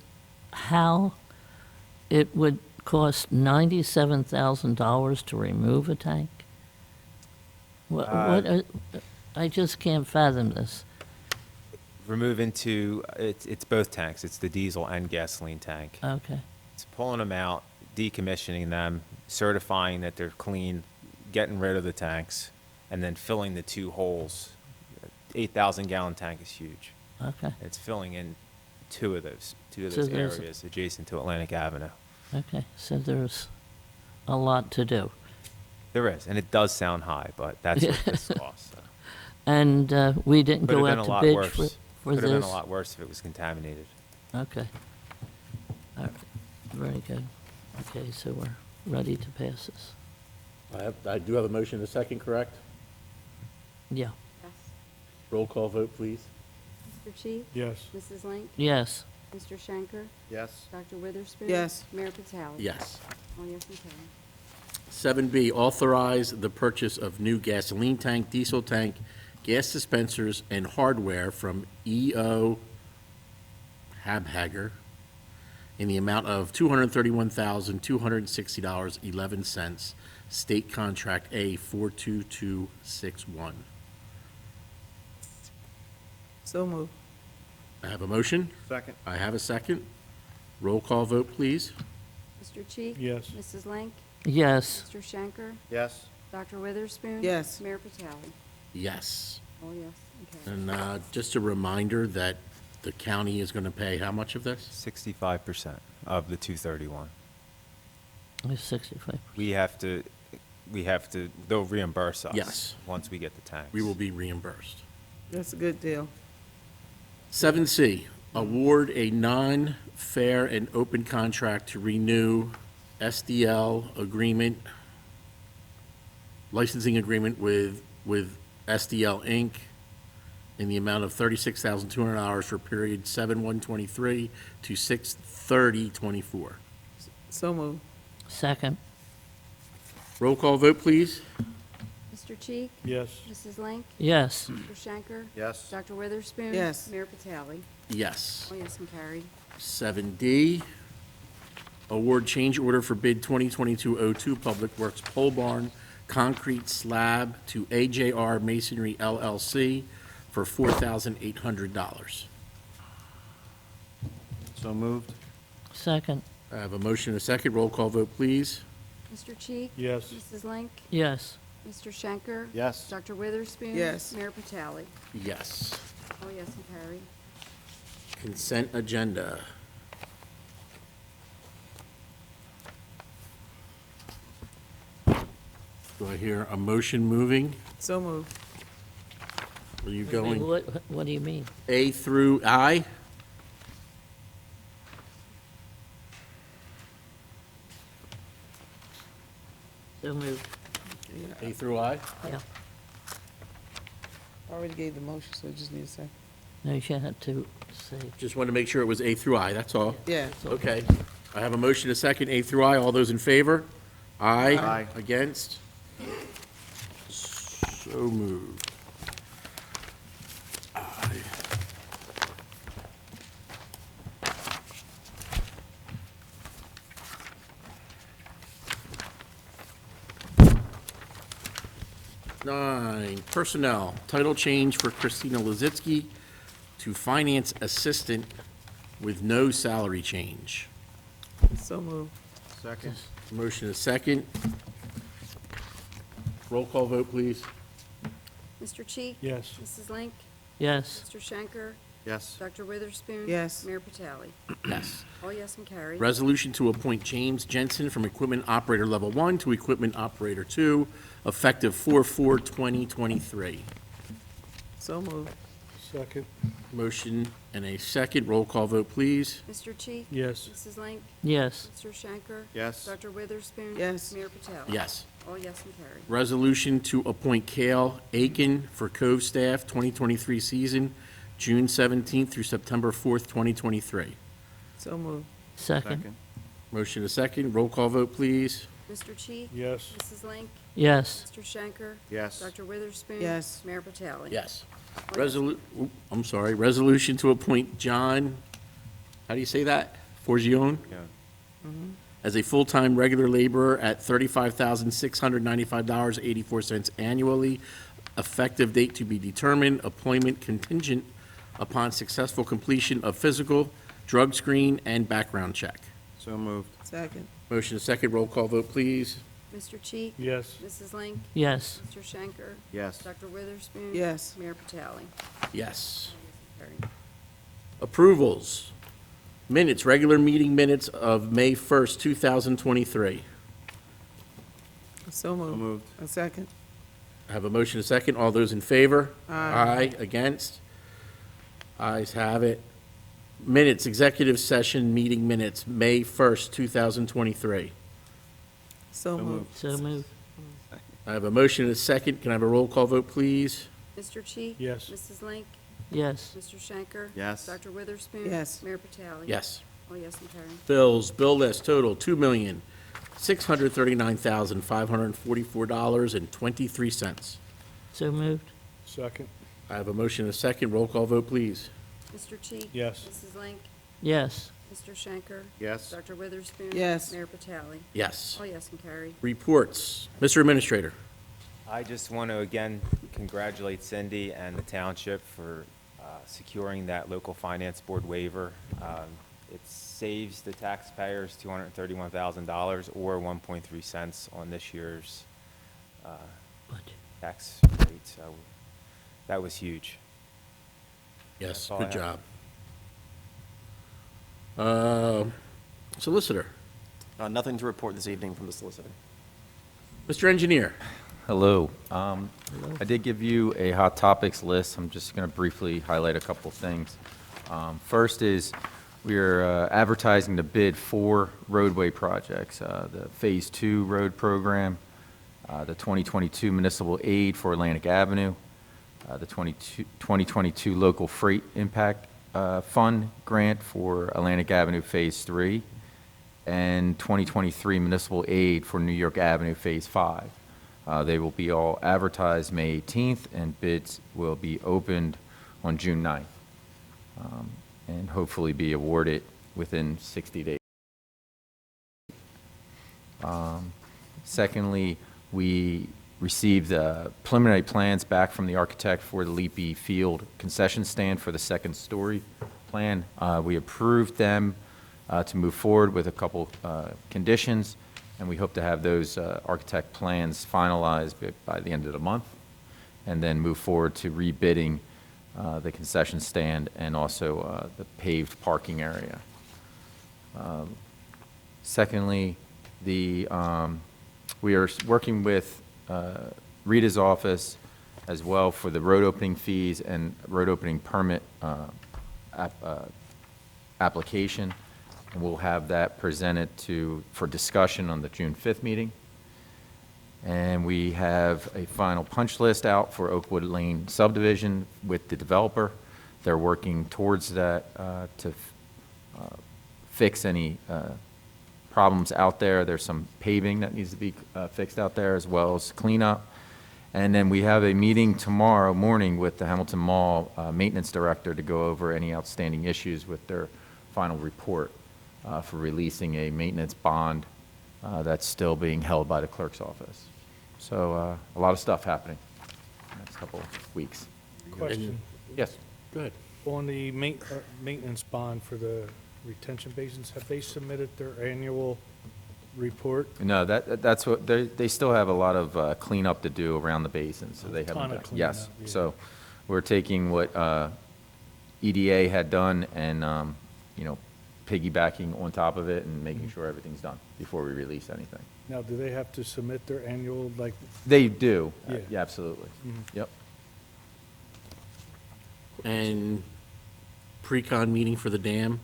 how it would cost $97,000 to remove a tank? I just can't fathom this. remove into, it's both tanks. It's the diesel and gasoline tank. Okay. It's pulling them out, decommissioning them, certifying that they're clean, getting rid of the tanks, and then filling the 2 holes. 8,000-gallon tank is huge. Okay, It's filling in two of those So there's- areas adjacent to Atlantic Avenue. okay, so there's a lot to do. There is, and it does sound high, but that's what this costs. So. And we didn't Could have go been out a to lot bid worse. for Could have been this? a lot worse if it was contaminated. Okay. All right, very good. Okay, so we're ready to pass this. I do have a motion and a second, correct? Yeah, Yes. Roll call vote, please. Mr. Chi? Yes. Mrs. Link? yes, Mr. Shanker? Yes. Dr. Witherspoon? Yes. Mayor Patali? Yes. All yes and carried. 7B, authorize the purchase of new gasoline tank, diesel tank, gas dispensers, and hardware from E.O. Habhager in the amount of $231,260.11, State Contract A 42261. So moved. I have a motion. Second. I have a second. Roll call vote, please. Mr. Chi? Yes. Mrs. Link? yes, Mr. Shanker? Yes. Dr. Witherspoon? Yes. Mayor Patali? Yes. All yes and carried. And just a reminder that the county is going to pay how much of this? 65% of the 231. it's 65. We have to, they'll reimburse us. Yes. Once we get the tanks. We will be reimbursed. That's a good deal. 7C, award a non-fair and open contract to renew SDL agreement, licensing agreement with SDL Inc. in the amount of $36,200 for period 7/1/23 to 6/30/24. So moved. Second, Roll call vote, please. Mr. Chi? Yes. Mrs. Link? yes, Mr. Shanker? Yes. Dr. Witherspoon? Yes. Mayor Patali? Yes. All yes and carried. 7D, award change order for bid 2022-02 Public Works Pole Barn Concrete Slab to AJR Masonry LLC for $4,800. So moved. second, I have a motion and a second. Roll call vote, please. Mr. Chi? Yes. Mrs. Link? yes, Mr. Shanker? Yes. Dr. Witherspoon? Yes. Mayor Patali? Yes. All yes and carried. Consent agenda. Do I hear a motion moving? So moved. Are you I mean, going what do you mean? A through I? So moved, Yeah, A through I? yeah. I already gave the motion, so I just need a second. No, you had to say, Just wanted to make sure it was A through I, that's all. Yeah. Okay. I have a motion, a second, A through I. All those in favor? Aye. Aye. Against? So moved. Aye. Nine, personnel, title change for Christina Lazitsky to finance assistant with no salary change. So moved. Second. Motion is second. Roll call vote, please. Mr. Chi? Yes. Mrs. Link? yes, Mr. Shanker? Yes. Dr. Witherspoon? Yes. Mayor Patali? Yes. All yes and carried. Resolution to appoint James Jensen from Equipment Operator Level 1 to Equipment Operator 2, effective 4/4/2023. So moved. Second. Motion and a second. Roll call vote, please. Mr. Chi? Yes. Mrs. Link? yes, Mr. Shanker? Yes. Dr. Witherspoon? Yes. Mayor Patali? Yes. All yes and carried. Resolution to appoint Cale Aiken for Cove Staff 2023 season, June 17th through September 4th, 2023. So moved. second, Motion a second. Roll call vote, please. Mr. Chi? Yes. Mrs. Link? yes, Mr. Shanker? Yes. Dr. Witherspoon? Yes. Mayor Patali? Yes. All yes. I'm sorry, resolution to appoint John, how do you say that? Forgione? Yeah. As a full-time regular laborer at $35,695.84 annually, effective date to be determined, employment contingent upon successful completion of physical, drug screen, and background check. So moved. Second. Motion is second. Roll call vote, please. Mr. Cheek? Yes. Mrs. Link? yes, Mr. Schenker? Yes. Dr. Witherspoon? Yes. Mayor Patali? Yes. Carried. Approvals. Minutes, regular meeting minutes of May 1st, 2023. So moved. A second. I have a motion and a second. All those in favor? Aye. Against? Ayes have it. Minutes, executive session meeting minutes, May 1st, 2023. So moved. so moved, I have a motion and a second. Can I have a roll call vote, please? Mr. Cheek? Yes. Mrs. Link? yes, Mr. Schenker? Yes. Dr. Witherspoon? Yes. Mayor Patali? Yes. All yes and carried. Bills, bill list total, $2,639,544.23. so moved, Second. I have a motion and a second. Roll call vote, please. Mr. Cheek? Yes. Mrs. Link? yes, Mr. Schenker? Yes. Dr. Witherspoon? Yes. Mayor Patali? Yes. All yes and carried. Reports. Mr. Administrator. I just want to again congratulate Cindy and the township for securing that local finance board waiver. It saves the taxpayers $231,000 or 1.3 cents on this year's budget, tax rate, so that was huge. Yes, That's all good I have. job. Solicitor. Nothing to report this evening from the solicitor. Mr. Engineer. Hello. I did give you a hot topics list. I'm just going to briefly highlight a couple things. First is we're advertising to bid 4 roadway projects. The Phase 2 road program, the 2022 municipal aid for Atlantic Avenue, the 2022 local freight impact fund grant for Atlantic Avenue Phase 3, and 2023 municipal aid for New York Avenue Phase 5. They will be all advertised May 18th, and bids will be opened on June 9th, and hopefully be awarded within 60 days. Secondly, we received preliminary plans back from the architect for the Leapy Field concession stand for the second story plan. We approved them to move forward with a couple conditions, and we hope to have those architect plans finalized by the end of the month, and then move forward to rebidding the concession stand and also the paved parking area. Secondly, we are working with Rita's office as well for the road opening fees and road opening permit application. And we'll have that presented for discussion on the June 5th meeting. And we have a final punch list out for Oakwood Lane subdivision with the developer. They're working towards that to fix any problems out there. There's some paving that needs to be fixed out there, as well as cleanup. And then we have a meeting tomorrow morning with the Hamilton Mall maintenance director to go over any outstanding issues with their final report for releasing a maintenance bond that's still being held by the clerk's office. So a lot of stuff happening in the next couple of weeks. Question. Yes. Go ahead. On the maintenance bond for the retention basins, have they submitted their annual report? No, that's what, they still have a lot of cleanup to do around the basin, so they Ton haven't. of Yes, cleanup, yeah. so we're taking what EDA had done and, piggybacking on top of it and making sure everything's done before we release anything. Now, do they have to submit their annual, like, They do, Yeah. yeah, absolutely. Yep. And pre-con meeting for the dam?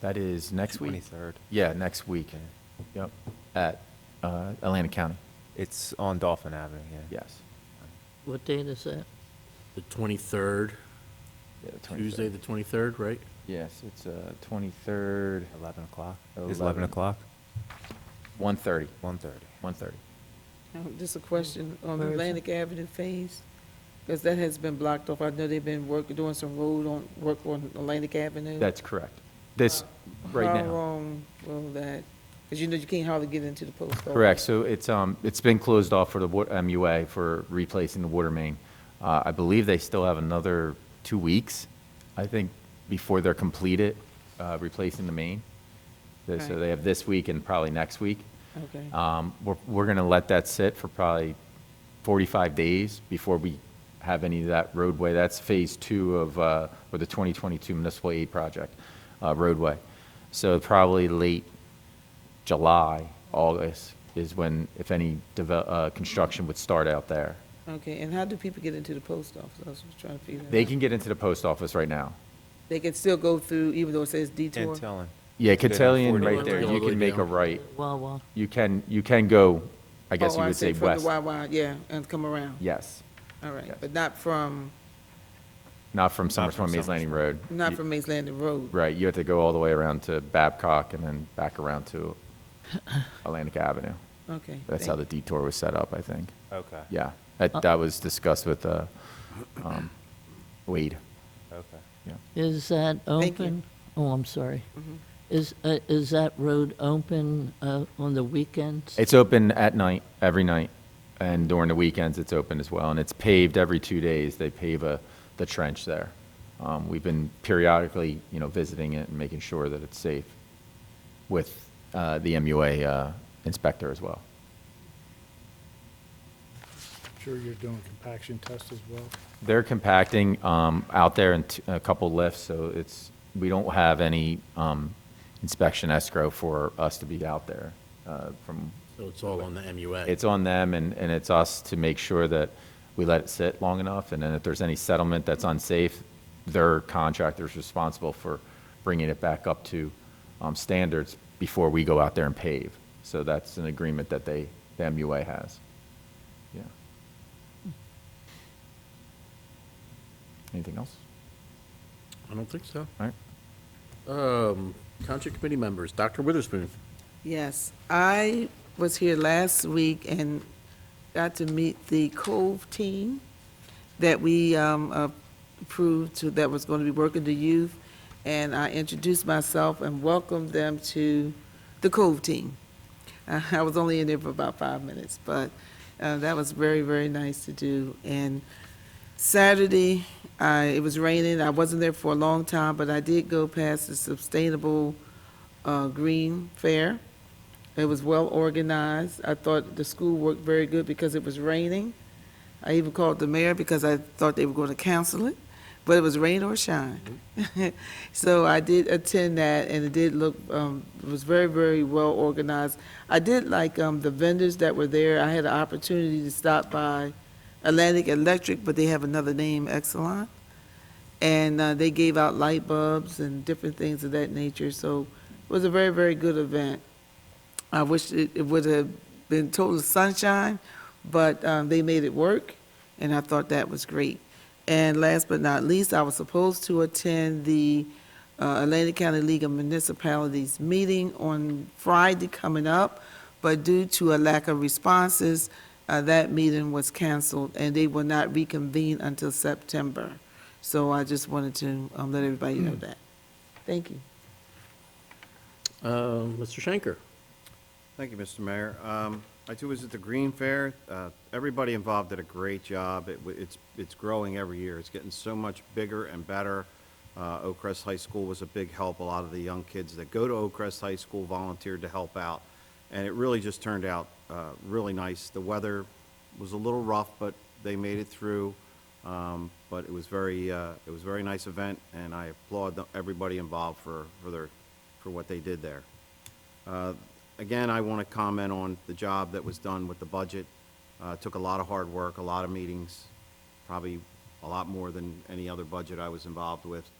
That is next week? 23rd. Yeah, next week. Yep, at Atlantic County, It's on Dolphin Avenue, yeah. yes. what date is that? The 23rd, Yeah, the 23rd. Tuesday, the 23rd, right? Yes, it's 23rd, 11 o'clock. Is 11. 11 o'clock? 1:30, 1:30. 1:30. Just a question on Where is it? Atlantic Avenue phase, because that has been blocked off. I know they've been doing some work on Atlantic Avenue. That's correct. This, right How now. long will that, because you can't hardly get into the post office. Correct, so it's been closed off for the MUA for replacing the water main. I believe they still have another 2 weeks, I think, before they're completed, replacing the main. So Right. they have this week and probably next week. Okay. We're going to let that sit for probably 45 days before we have any of that roadway. That's phase 2 of, or the 2022 municipal aid project, roadway. So probably late July, August is when, if any, construction would start out there. Okay, and how do people get into the post office? I was just trying to figure that out. They can get into the post office right now. They can still go through, even though it says detour? Antillen. Yeah, Good on Cotillion 40 right right there, there. you can make a right. Wawa. You can go, I guess Oh, you I would say see, from west. the YY, yeah, and come around. Yes, All right, Yes. but not from not from Not from Summersworth Mays Landing Road. Not You- from Mays Landing Road. Right, you have to go all the way around to Babcock and then back around to Atlantic Avenue. Okay. That's how the detour was set up, I think. Okay, Yeah, that was discussed with Wade. okay. Yeah. Is that Thank you. open? Oh, I'm sorry. Mhm. Is that road open on the weekends? It's open at night, every night, and during the weekends, it's open as well. And it's paved every 2 days. They pave the trench there. We've been periodically, visiting it and making sure that it's safe with the MUA inspector as well. Sure you're doing compaction tests as well? They're compacting out there in a couple lifts, so we don't have any inspection escrow for us to be out there from. So it's all on the MUA. It's on them, and it's us to make sure that we let it sit long enough, and then if there's any settlement that's unsafe, their contractor's responsible for bringing it back up to standards before we go out there and pave. So that's an agreement that the MUA has. Yeah. Anything else? I don't think so. All right. Township committee members, Dr. Witherspoon. Yes, I was here last week and got to meet the Cove team that we approved that was going to be working the youth. And I introduced myself and welcomed them to the Cove team. I was only in there for about 5 minutes, but that was very, very nice to do. And Saturday, it was raining. I wasn't there for a long time, but I did go past the Sustainable Green Fair. It was well organized. I thought the school worked very good because it was raining. I even called the mayor because I thought they were going to cancel it, but it was rain or shine. So I did attend that, and it did look, it was very, very well organized. I did like the vendors that were there. I had an opportunity to stop by Atlantic Electric, but they have another name, Exelon. And they gave out light bulbs and different things of that nature. So it was a very, very good event. I wish it would have been total sunshine, but they made it work, and I thought that was great. And last but not least, I was supposed to attend the Atlantic County League of Municipalities meeting on Friday coming up, but due to a lack of responses, that meeting was canceled, and they will not reconvene until September. So I just wanted to let everybody know that. Thank you. Mr. Schenker. Thank you, Mr. Mayor. I too was at the Green Fair. Everybody involved did a great job. It's growing every year. It's getting so much bigger and better. Oak Crest High School was a big help. A lot of the young kids that go to Oak Crest High School volunteered to help out. And it really just turned out really nice. The weather was a little rough, but they made it through. But it was a very nice event, and I applaud everybody involved for what they did there. Again, I want to comment on the job that was done with the budget. It took a lot of hard work, a lot of meetings, probably a lot more than any other budget I was involved with.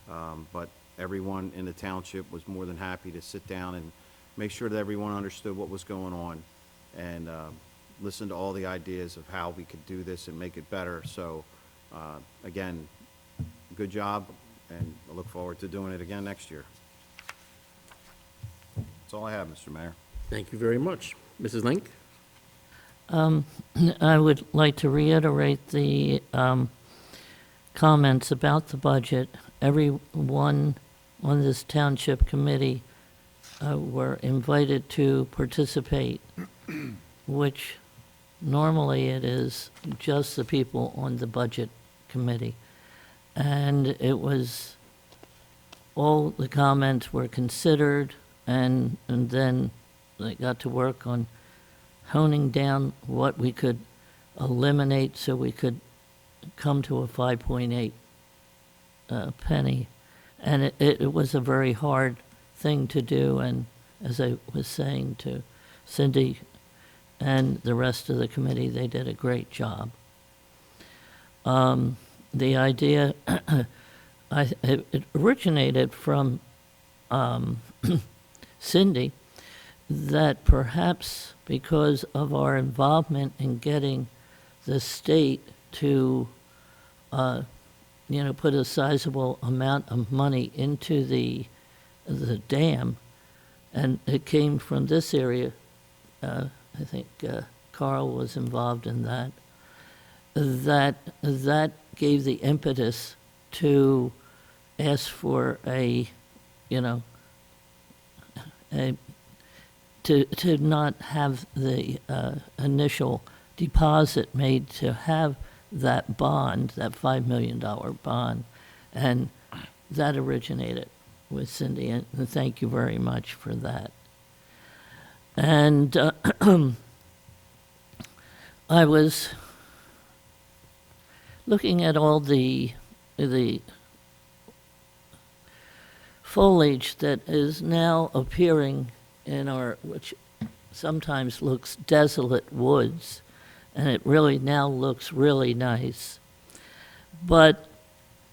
But everyone in the township was more than happy to sit down and make sure that everyone understood what was going on and listen to all the ideas of how we could do this and make it better. So, again, good job, and I look forward to doing it again next year. That's all I have, Mr. Mayor. Thank you very much. Mrs. Link? I would like to reiterate the comments about the budget. Everyone on this township committee were invited to participate, which normally it is just the people on the budget committee. And it was, all the comments were considered. and then they got to work on honing down what we could eliminate so we could come to a 5.8 penny. And it was a very hard thing to do, and as I was saying to Cindy and the rest of the committee, they did a great job. The idea, it originated from Cindy, that perhaps because of our involvement in getting the state to, put a sizable amount of money into the dam, and it came from this area. I think Carl was involved in that. That gave the impetus to ask for to not have the initial deposit made to have that bond, that $5 million bond, and that originated with Cindy, and thank you very much for that. And I was looking at all the foliage that is now appearing in our, which sometimes looks desolate woods, and it really now looks really nice. But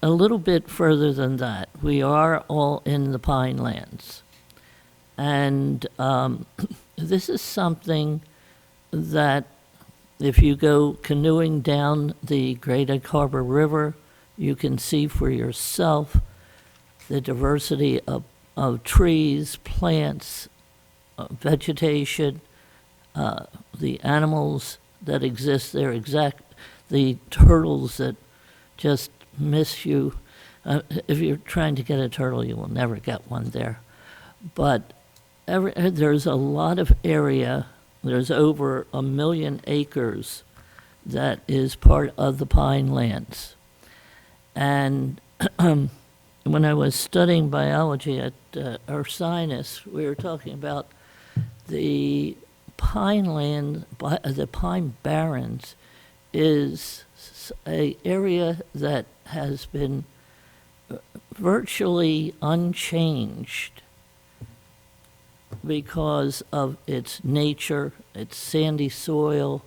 a little bit further than that, we are all in the pine lands. And this is something that if you go canoeing down the Great Egg Harbor River, you can see for yourself the diversity of trees, plants, vegetation, the animals that exist there, the turtles that just miss you. If you're trying to get a turtle, you will never get one there. But there's a lot of area. There's over 1 million acres that is part of the pine lands. And when I was studying biology at Ursinus, we were talking about the pine land, the pine barrens is an area that has been virtually unchanged because of its nature, its sandy soil,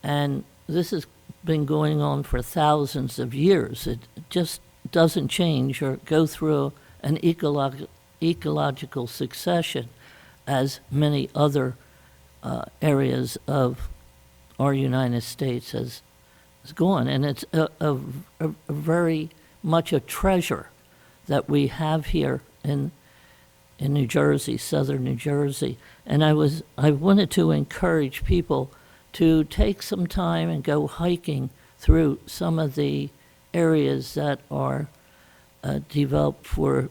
and this has been going on for thousands of years. It just doesn't change or go through an ecological succession as many other areas of our United States has gone. And it's a very much a treasure that we have here in New Jersey, southern New Jersey. And I wanted to encourage people to take some time and go hiking through some of the areas that are developed for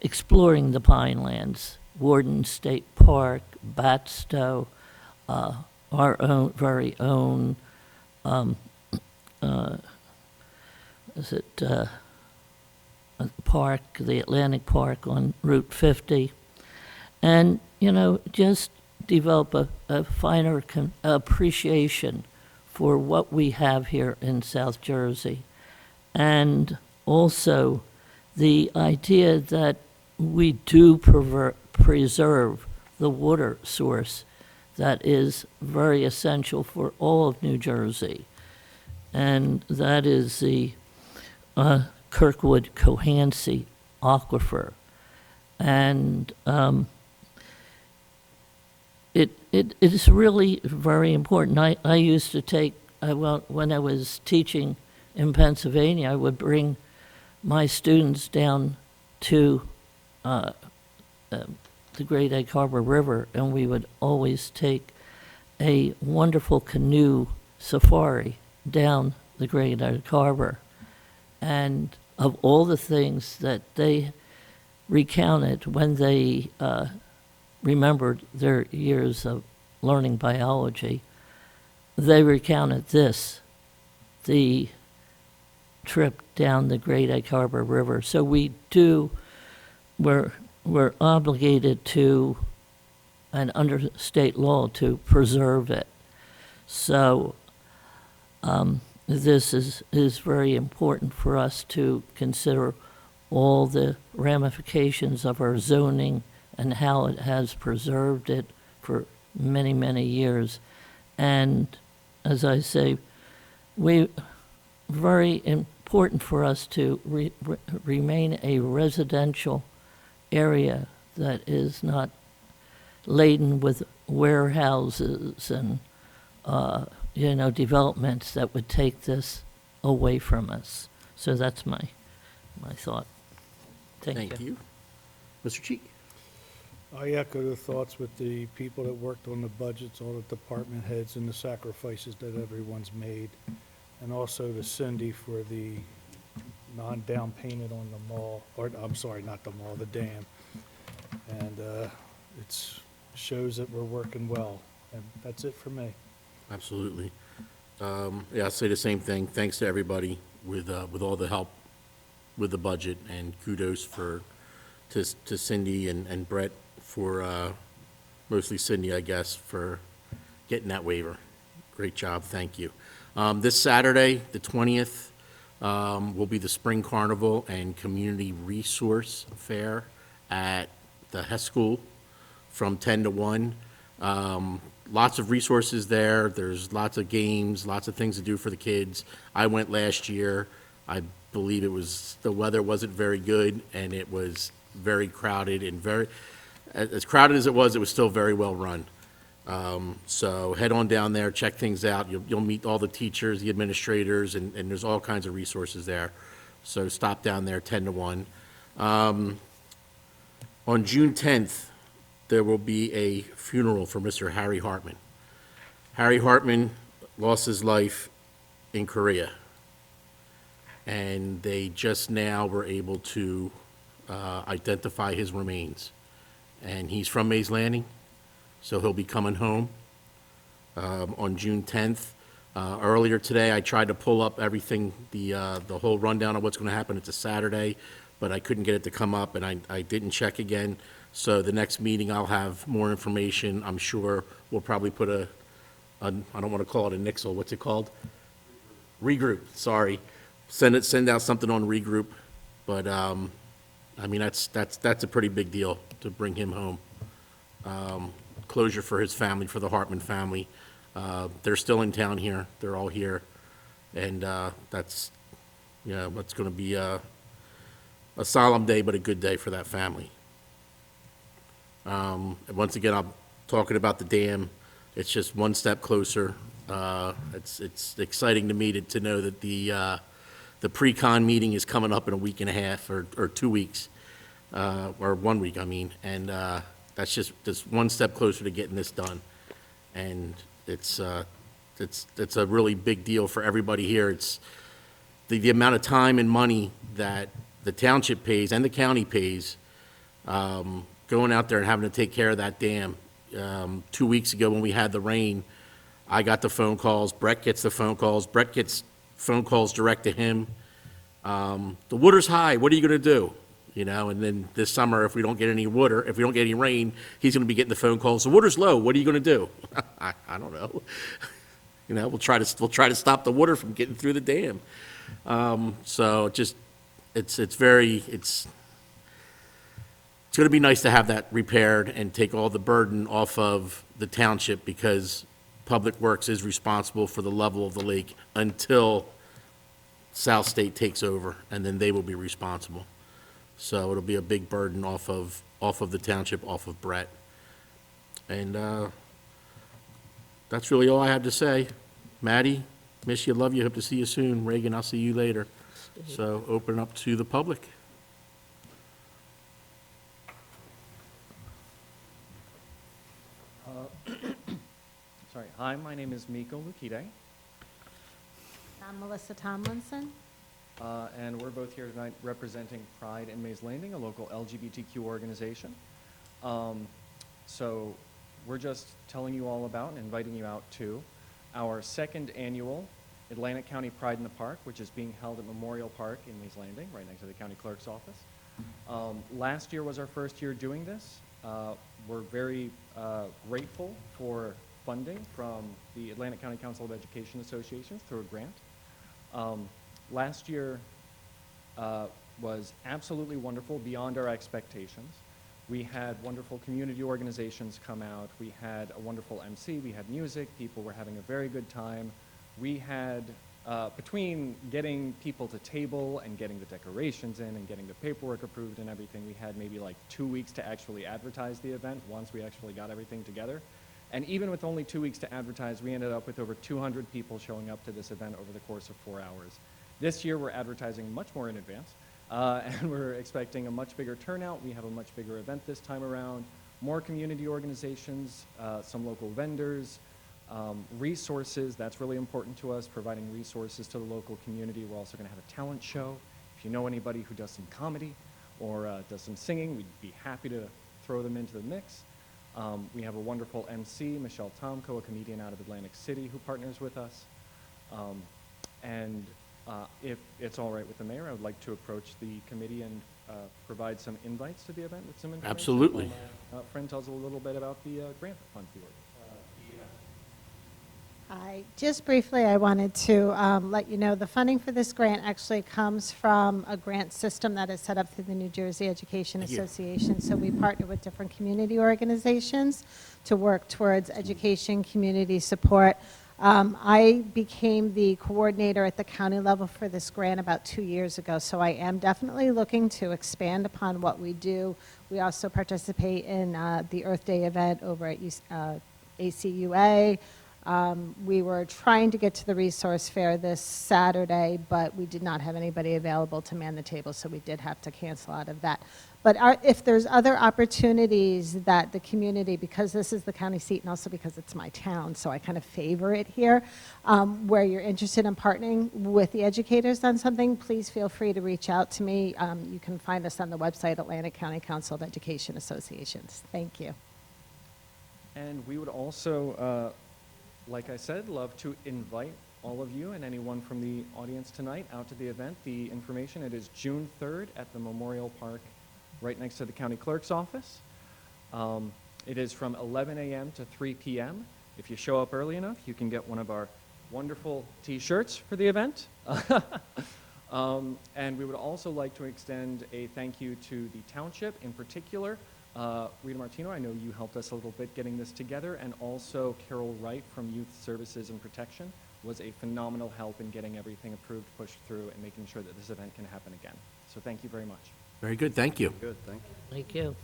exploring the pine lands. Warden State Park, Batstow, our very own, park, the Atlantic Park on Route 50, and, just develop a finer appreciation for what we have here in South Jersey. And also the idea that we do preserve the water source that is very essential for all of New Jersey. And that is the Kirkwood-Cohansey Aquifer. And it is really very important. I used to take, when I was teaching in Pennsylvania, I would bring my students down to the Great Egg Harbor River, and we would always take a wonderful canoe safari down the Great Egg Harbor. And of all the things that they recounted when they remembered their years of learning biology, they recounted this, the trip down the Great Egg Harbor River. So we're we're obligated to, and under state law, to preserve it. So this is very important for us to consider all the ramifications of our zoning and how it has preserved it for many, many years. And as I say, very important for us to remain a residential area that is not laden with warehouses and, developments that would take this away from us. So that's my thought. Thank you. Mr. Cheek? I echo the thoughts with the people that worked on the budgets, all the department heads, and the sacrifices that everyone's made. And also to Cindy for the non-down payment on the mall, or, I'm sorry, not the mall, the dam. And it shows that we're working well. And that's it for me. Absolutely. Yeah, I'll say the same thing. Thanks to everybody with all the help with the budget, and kudos to Cindy and Brett for, mostly Cindy, I guess, for getting that waiver. Great job, thank you. This Saturday, the 20th, will be the Spring Carnival and Community Resource Fair at the Hess School from 10 to 1. Lots of resources there. There's lots of games, lots of things to do for the kids. I went last year. I believe the weather wasn't very good, and it was very crowded, and as crowded as it was still very well run. So head on down there, check things out. You'll meet all the teachers, the administrators, and there's all kinds of resources there. So stop down there 10 to 1. On June 10th, there will be a funeral for Mr. Harry Hartman. Harry Hartman lost his life in Korea, and they just now were able to identify his remains. And he's from Mays Landing, so he'll be coming home on June 10th. Earlier today, I tried to pull up everything, the whole rundown of what's going to happen. It's a Saturday, but I couldn't get it to come up, and I didn't check again. So the next meeting, I'll have more information. I'm sure we'll probably put I don't want to call it a nixle. What's it called? Regroup. Sorry. Send out something on regroup. But I mean, that's a pretty big deal to bring him home. Closure for his family, for the Hartman family. They're still in town here. They're all here, and that's going to be a solemn day, but a good day for that family. Once again, I'm talking about the dam. It's just one step closer. It's exciting to me to know that the pre-con meeting is coming up in a week and a half, or 2 weeks, or 1 week, I mean, and that's just one step closer to getting this done. And it's a really big deal for everybody here. It's the amount of time and money that the township pays and the county pays, going out there and having to take care of that dam. 2 weeks ago when we had the rain, I got the phone calls. Brett gets the phone calls. Brett gets phone calls direct to him. The water's high. What are you going to do? And then this summer, if we don't get any water, if we don't get any rain, he's going to be getting the phone calls. The water's low. What are you going to do? I don't know. We'll try to stop the water from getting through the dam. So it's going to be nice to have that repaired and take all the burden off of the township, because Public Works is responsible for the level of the lake until South State takes over, and then they will be responsible. So it'll be a big burden off of the township, off of Brett. And that's really all I have to say. Maddie, miss you, love you, hope to see you soon. Reagan, I'll see you later. So open up to the public. Sorry. Hi, my name is Miko Lukide, I'm Melissa Tomlinson. and we're both here tonight representing Pride in Mays Landing, a local LGBTQ organization. So we're just telling you all about and inviting you out to our second annual Atlantic County Pride in the Park, which is being held at Memorial Park in Mays Landing, right next to the county clerk's office. Last year was our first year doing this. We're very grateful for funding from the Atlantic County Council of Education Associations through a grant. Last year was absolutely wonderful, beyond our expectations. We had wonderful community organizations come out. We had a wonderful MC. We had music. People were having a very good time. We had, between getting people to table and getting the decorations in and getting the paperwork approved and everything, we had maybe like 2 weeks to actually advertise the event once we actually got everything together. And even with only 2 weeks to advertise, we ended up with over 200 people showing up to this event over the course of 4 hours. This year, we're advertising much more in advance, and we're expecting a much bigger turnout. We have a much bigger event this time around, more community organizations, some local vendors, resources. That's really important to us, providing resources to the local community. We're also going to have a talent show. If you know anybody who does some comedy or does some singing, we'd be happy to throw them into the mix. We have a wonderful MC, Michelle Tomko, a comedian out of Atlantic City, who partners with us. If it's all right with the mayor, I would like to approach the committee and provide some invites to the event with some information. Absolutely. My friend tells a little bit about the grant that funds the event. Hi. Just briefly, I wanted to let you know the funding for this grant actually comes from a grant system that is set up through the New Jersey Education Association. So we partner with different community organizations to work towards education, community support. I became the coordinator at the county level for this grant about 2 years ago, so I am definitely looking to expand upon what we do. We also participate in the Earth Day event over at ACUA. We were trying to get to the resource fair this Saturday, but we did not have anybody available to man the table, so we did have to cancel out of that. But if there's other opportunities that the community, because this is the county seat and also because it's my town, so I kind of favor it here, where you're interested in partnering with the educators on something, please feel free to reach out to me. You can find us on the website, Atlantic County Council of Education Associations. Thank you. And we would also, like I said, love to invite all of you and anyone from the audience tonight out to the event. The information, it is June 3rd at the Memorial Park, right next to the county clerk's office. It is from 11 a.m. to 3 p.m. If you show up early enough, you can get one of our wonderful t-shirts for the event. And we would also like to extend a thank you to the Township in particular. Rita Martino, I know you helped us a little bit getting this together, and also Carol Wright from Youth Services and Protection was a phenomenal help in getting everything approved, pushed through, and making sure that this event can happen again. So thank you very much. Very good, thank you. Good, thank you. Thank you.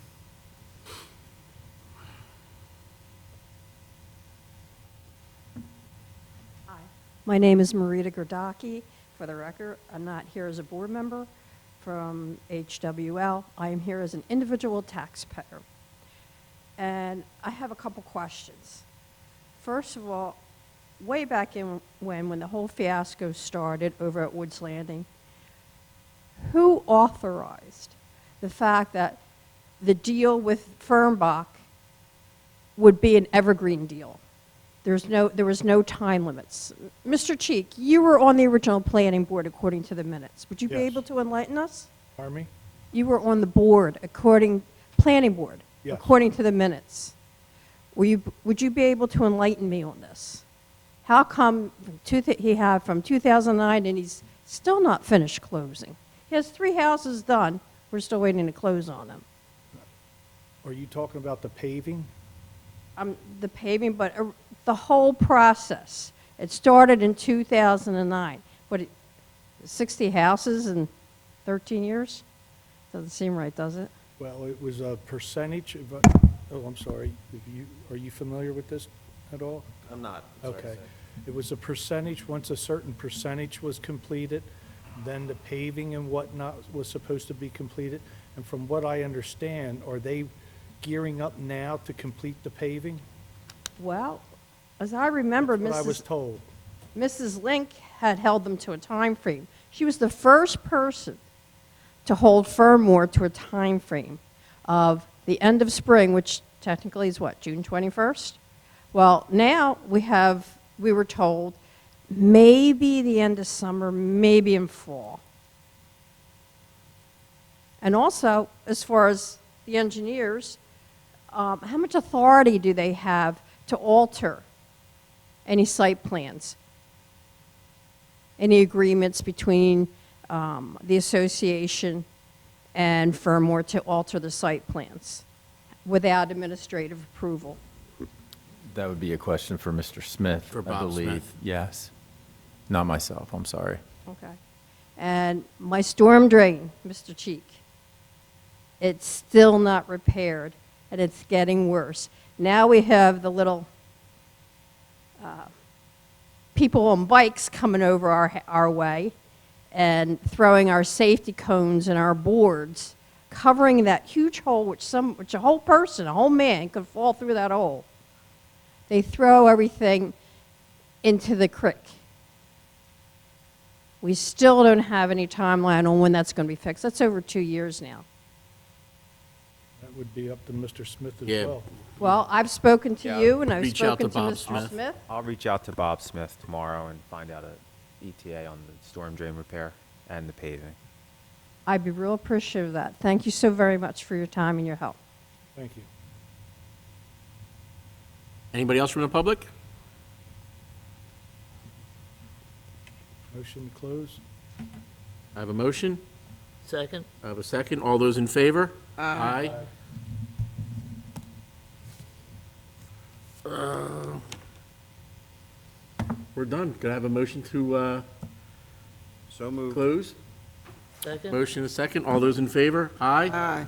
Hi, my name is Marita Gerdaki. For the record, I'm not here as a board member from HWL. I am here as an individual taxpayer. And I have a couple questions. First of all, way back in when the whole fiasco started over at Woods Landing, who authorized the fact that the deal with Fernbach would be an evergreen deal? There was no time limits. Mr. Cheek, you were on the original planning board according to the minutes. Would you be Yes. able to enlighten us? Pardon me? You were on the board, planning board, Yes. according to the minutes. Would you be able to enlighten me on this? How come he had from 2009 and he's still not finished closing? He has 3 houses done. We're still waiting to close on them. Are you talking about the paving? The paving, but the whole process. It started in 2009. 60 houses in 13 years? Doesn't seem right, does it? Well, it was a percentage of, oh, I'm sorry. Are you familiar with this at all? I'm not. I'm sorry to Okay. say. It was a percentage, once a certain percentage was completed, then the paving and whatnot was supposed to be completed. And from what I understand, are they gearing up now to complete the paving? Well, as I remember, That's what I was told. Mrs. Link had held them to a time frame. She was the first person to hold Fernmore to a time frame of the end of spring, which technically is what, June 21st? Well, now we were told maybe the end of summer, maybe in fall. And also, as far as the engineers, how much authority do they have to alter any site plans? Any agreements between the association and Firmware to alter the site plans without administrative approval? That would be a question for Mr. Smith, For I Bob believe. Smith. Yes. Not myself, I'm sorry. Okay. And my storm drain, Mr. Cheek, it's still not repaired, and it's getting worse. Now we have the little people on bikes coming over our way and throwing our safety cones and our boards, covering that huge hole, which a whole person, a whole man could fall through that hole. They throw everything into the creek. We still don't have any timeline on when that's going to be fixed. That's over 2 years now. That would be up to Mr. Smith as Yeah. well. Well, I've spoken to Yeah. you, and I've Reach out to spoken to Bob Mr. Smith. Smith. I'll reach out to Bob Smith tomorrow and find out a ETA on the storm drain repair and the paving. I'd be real appreciative of that. Thank you so very much for your time and your help. Thank you. Anybody else from the public? Motion to close? I have a motion. Second? I have a second. All those in favor? Aye. We're done. Could I have a motion to So moved. close? Second? Motion and a second. All those in favor? Aye. Aye.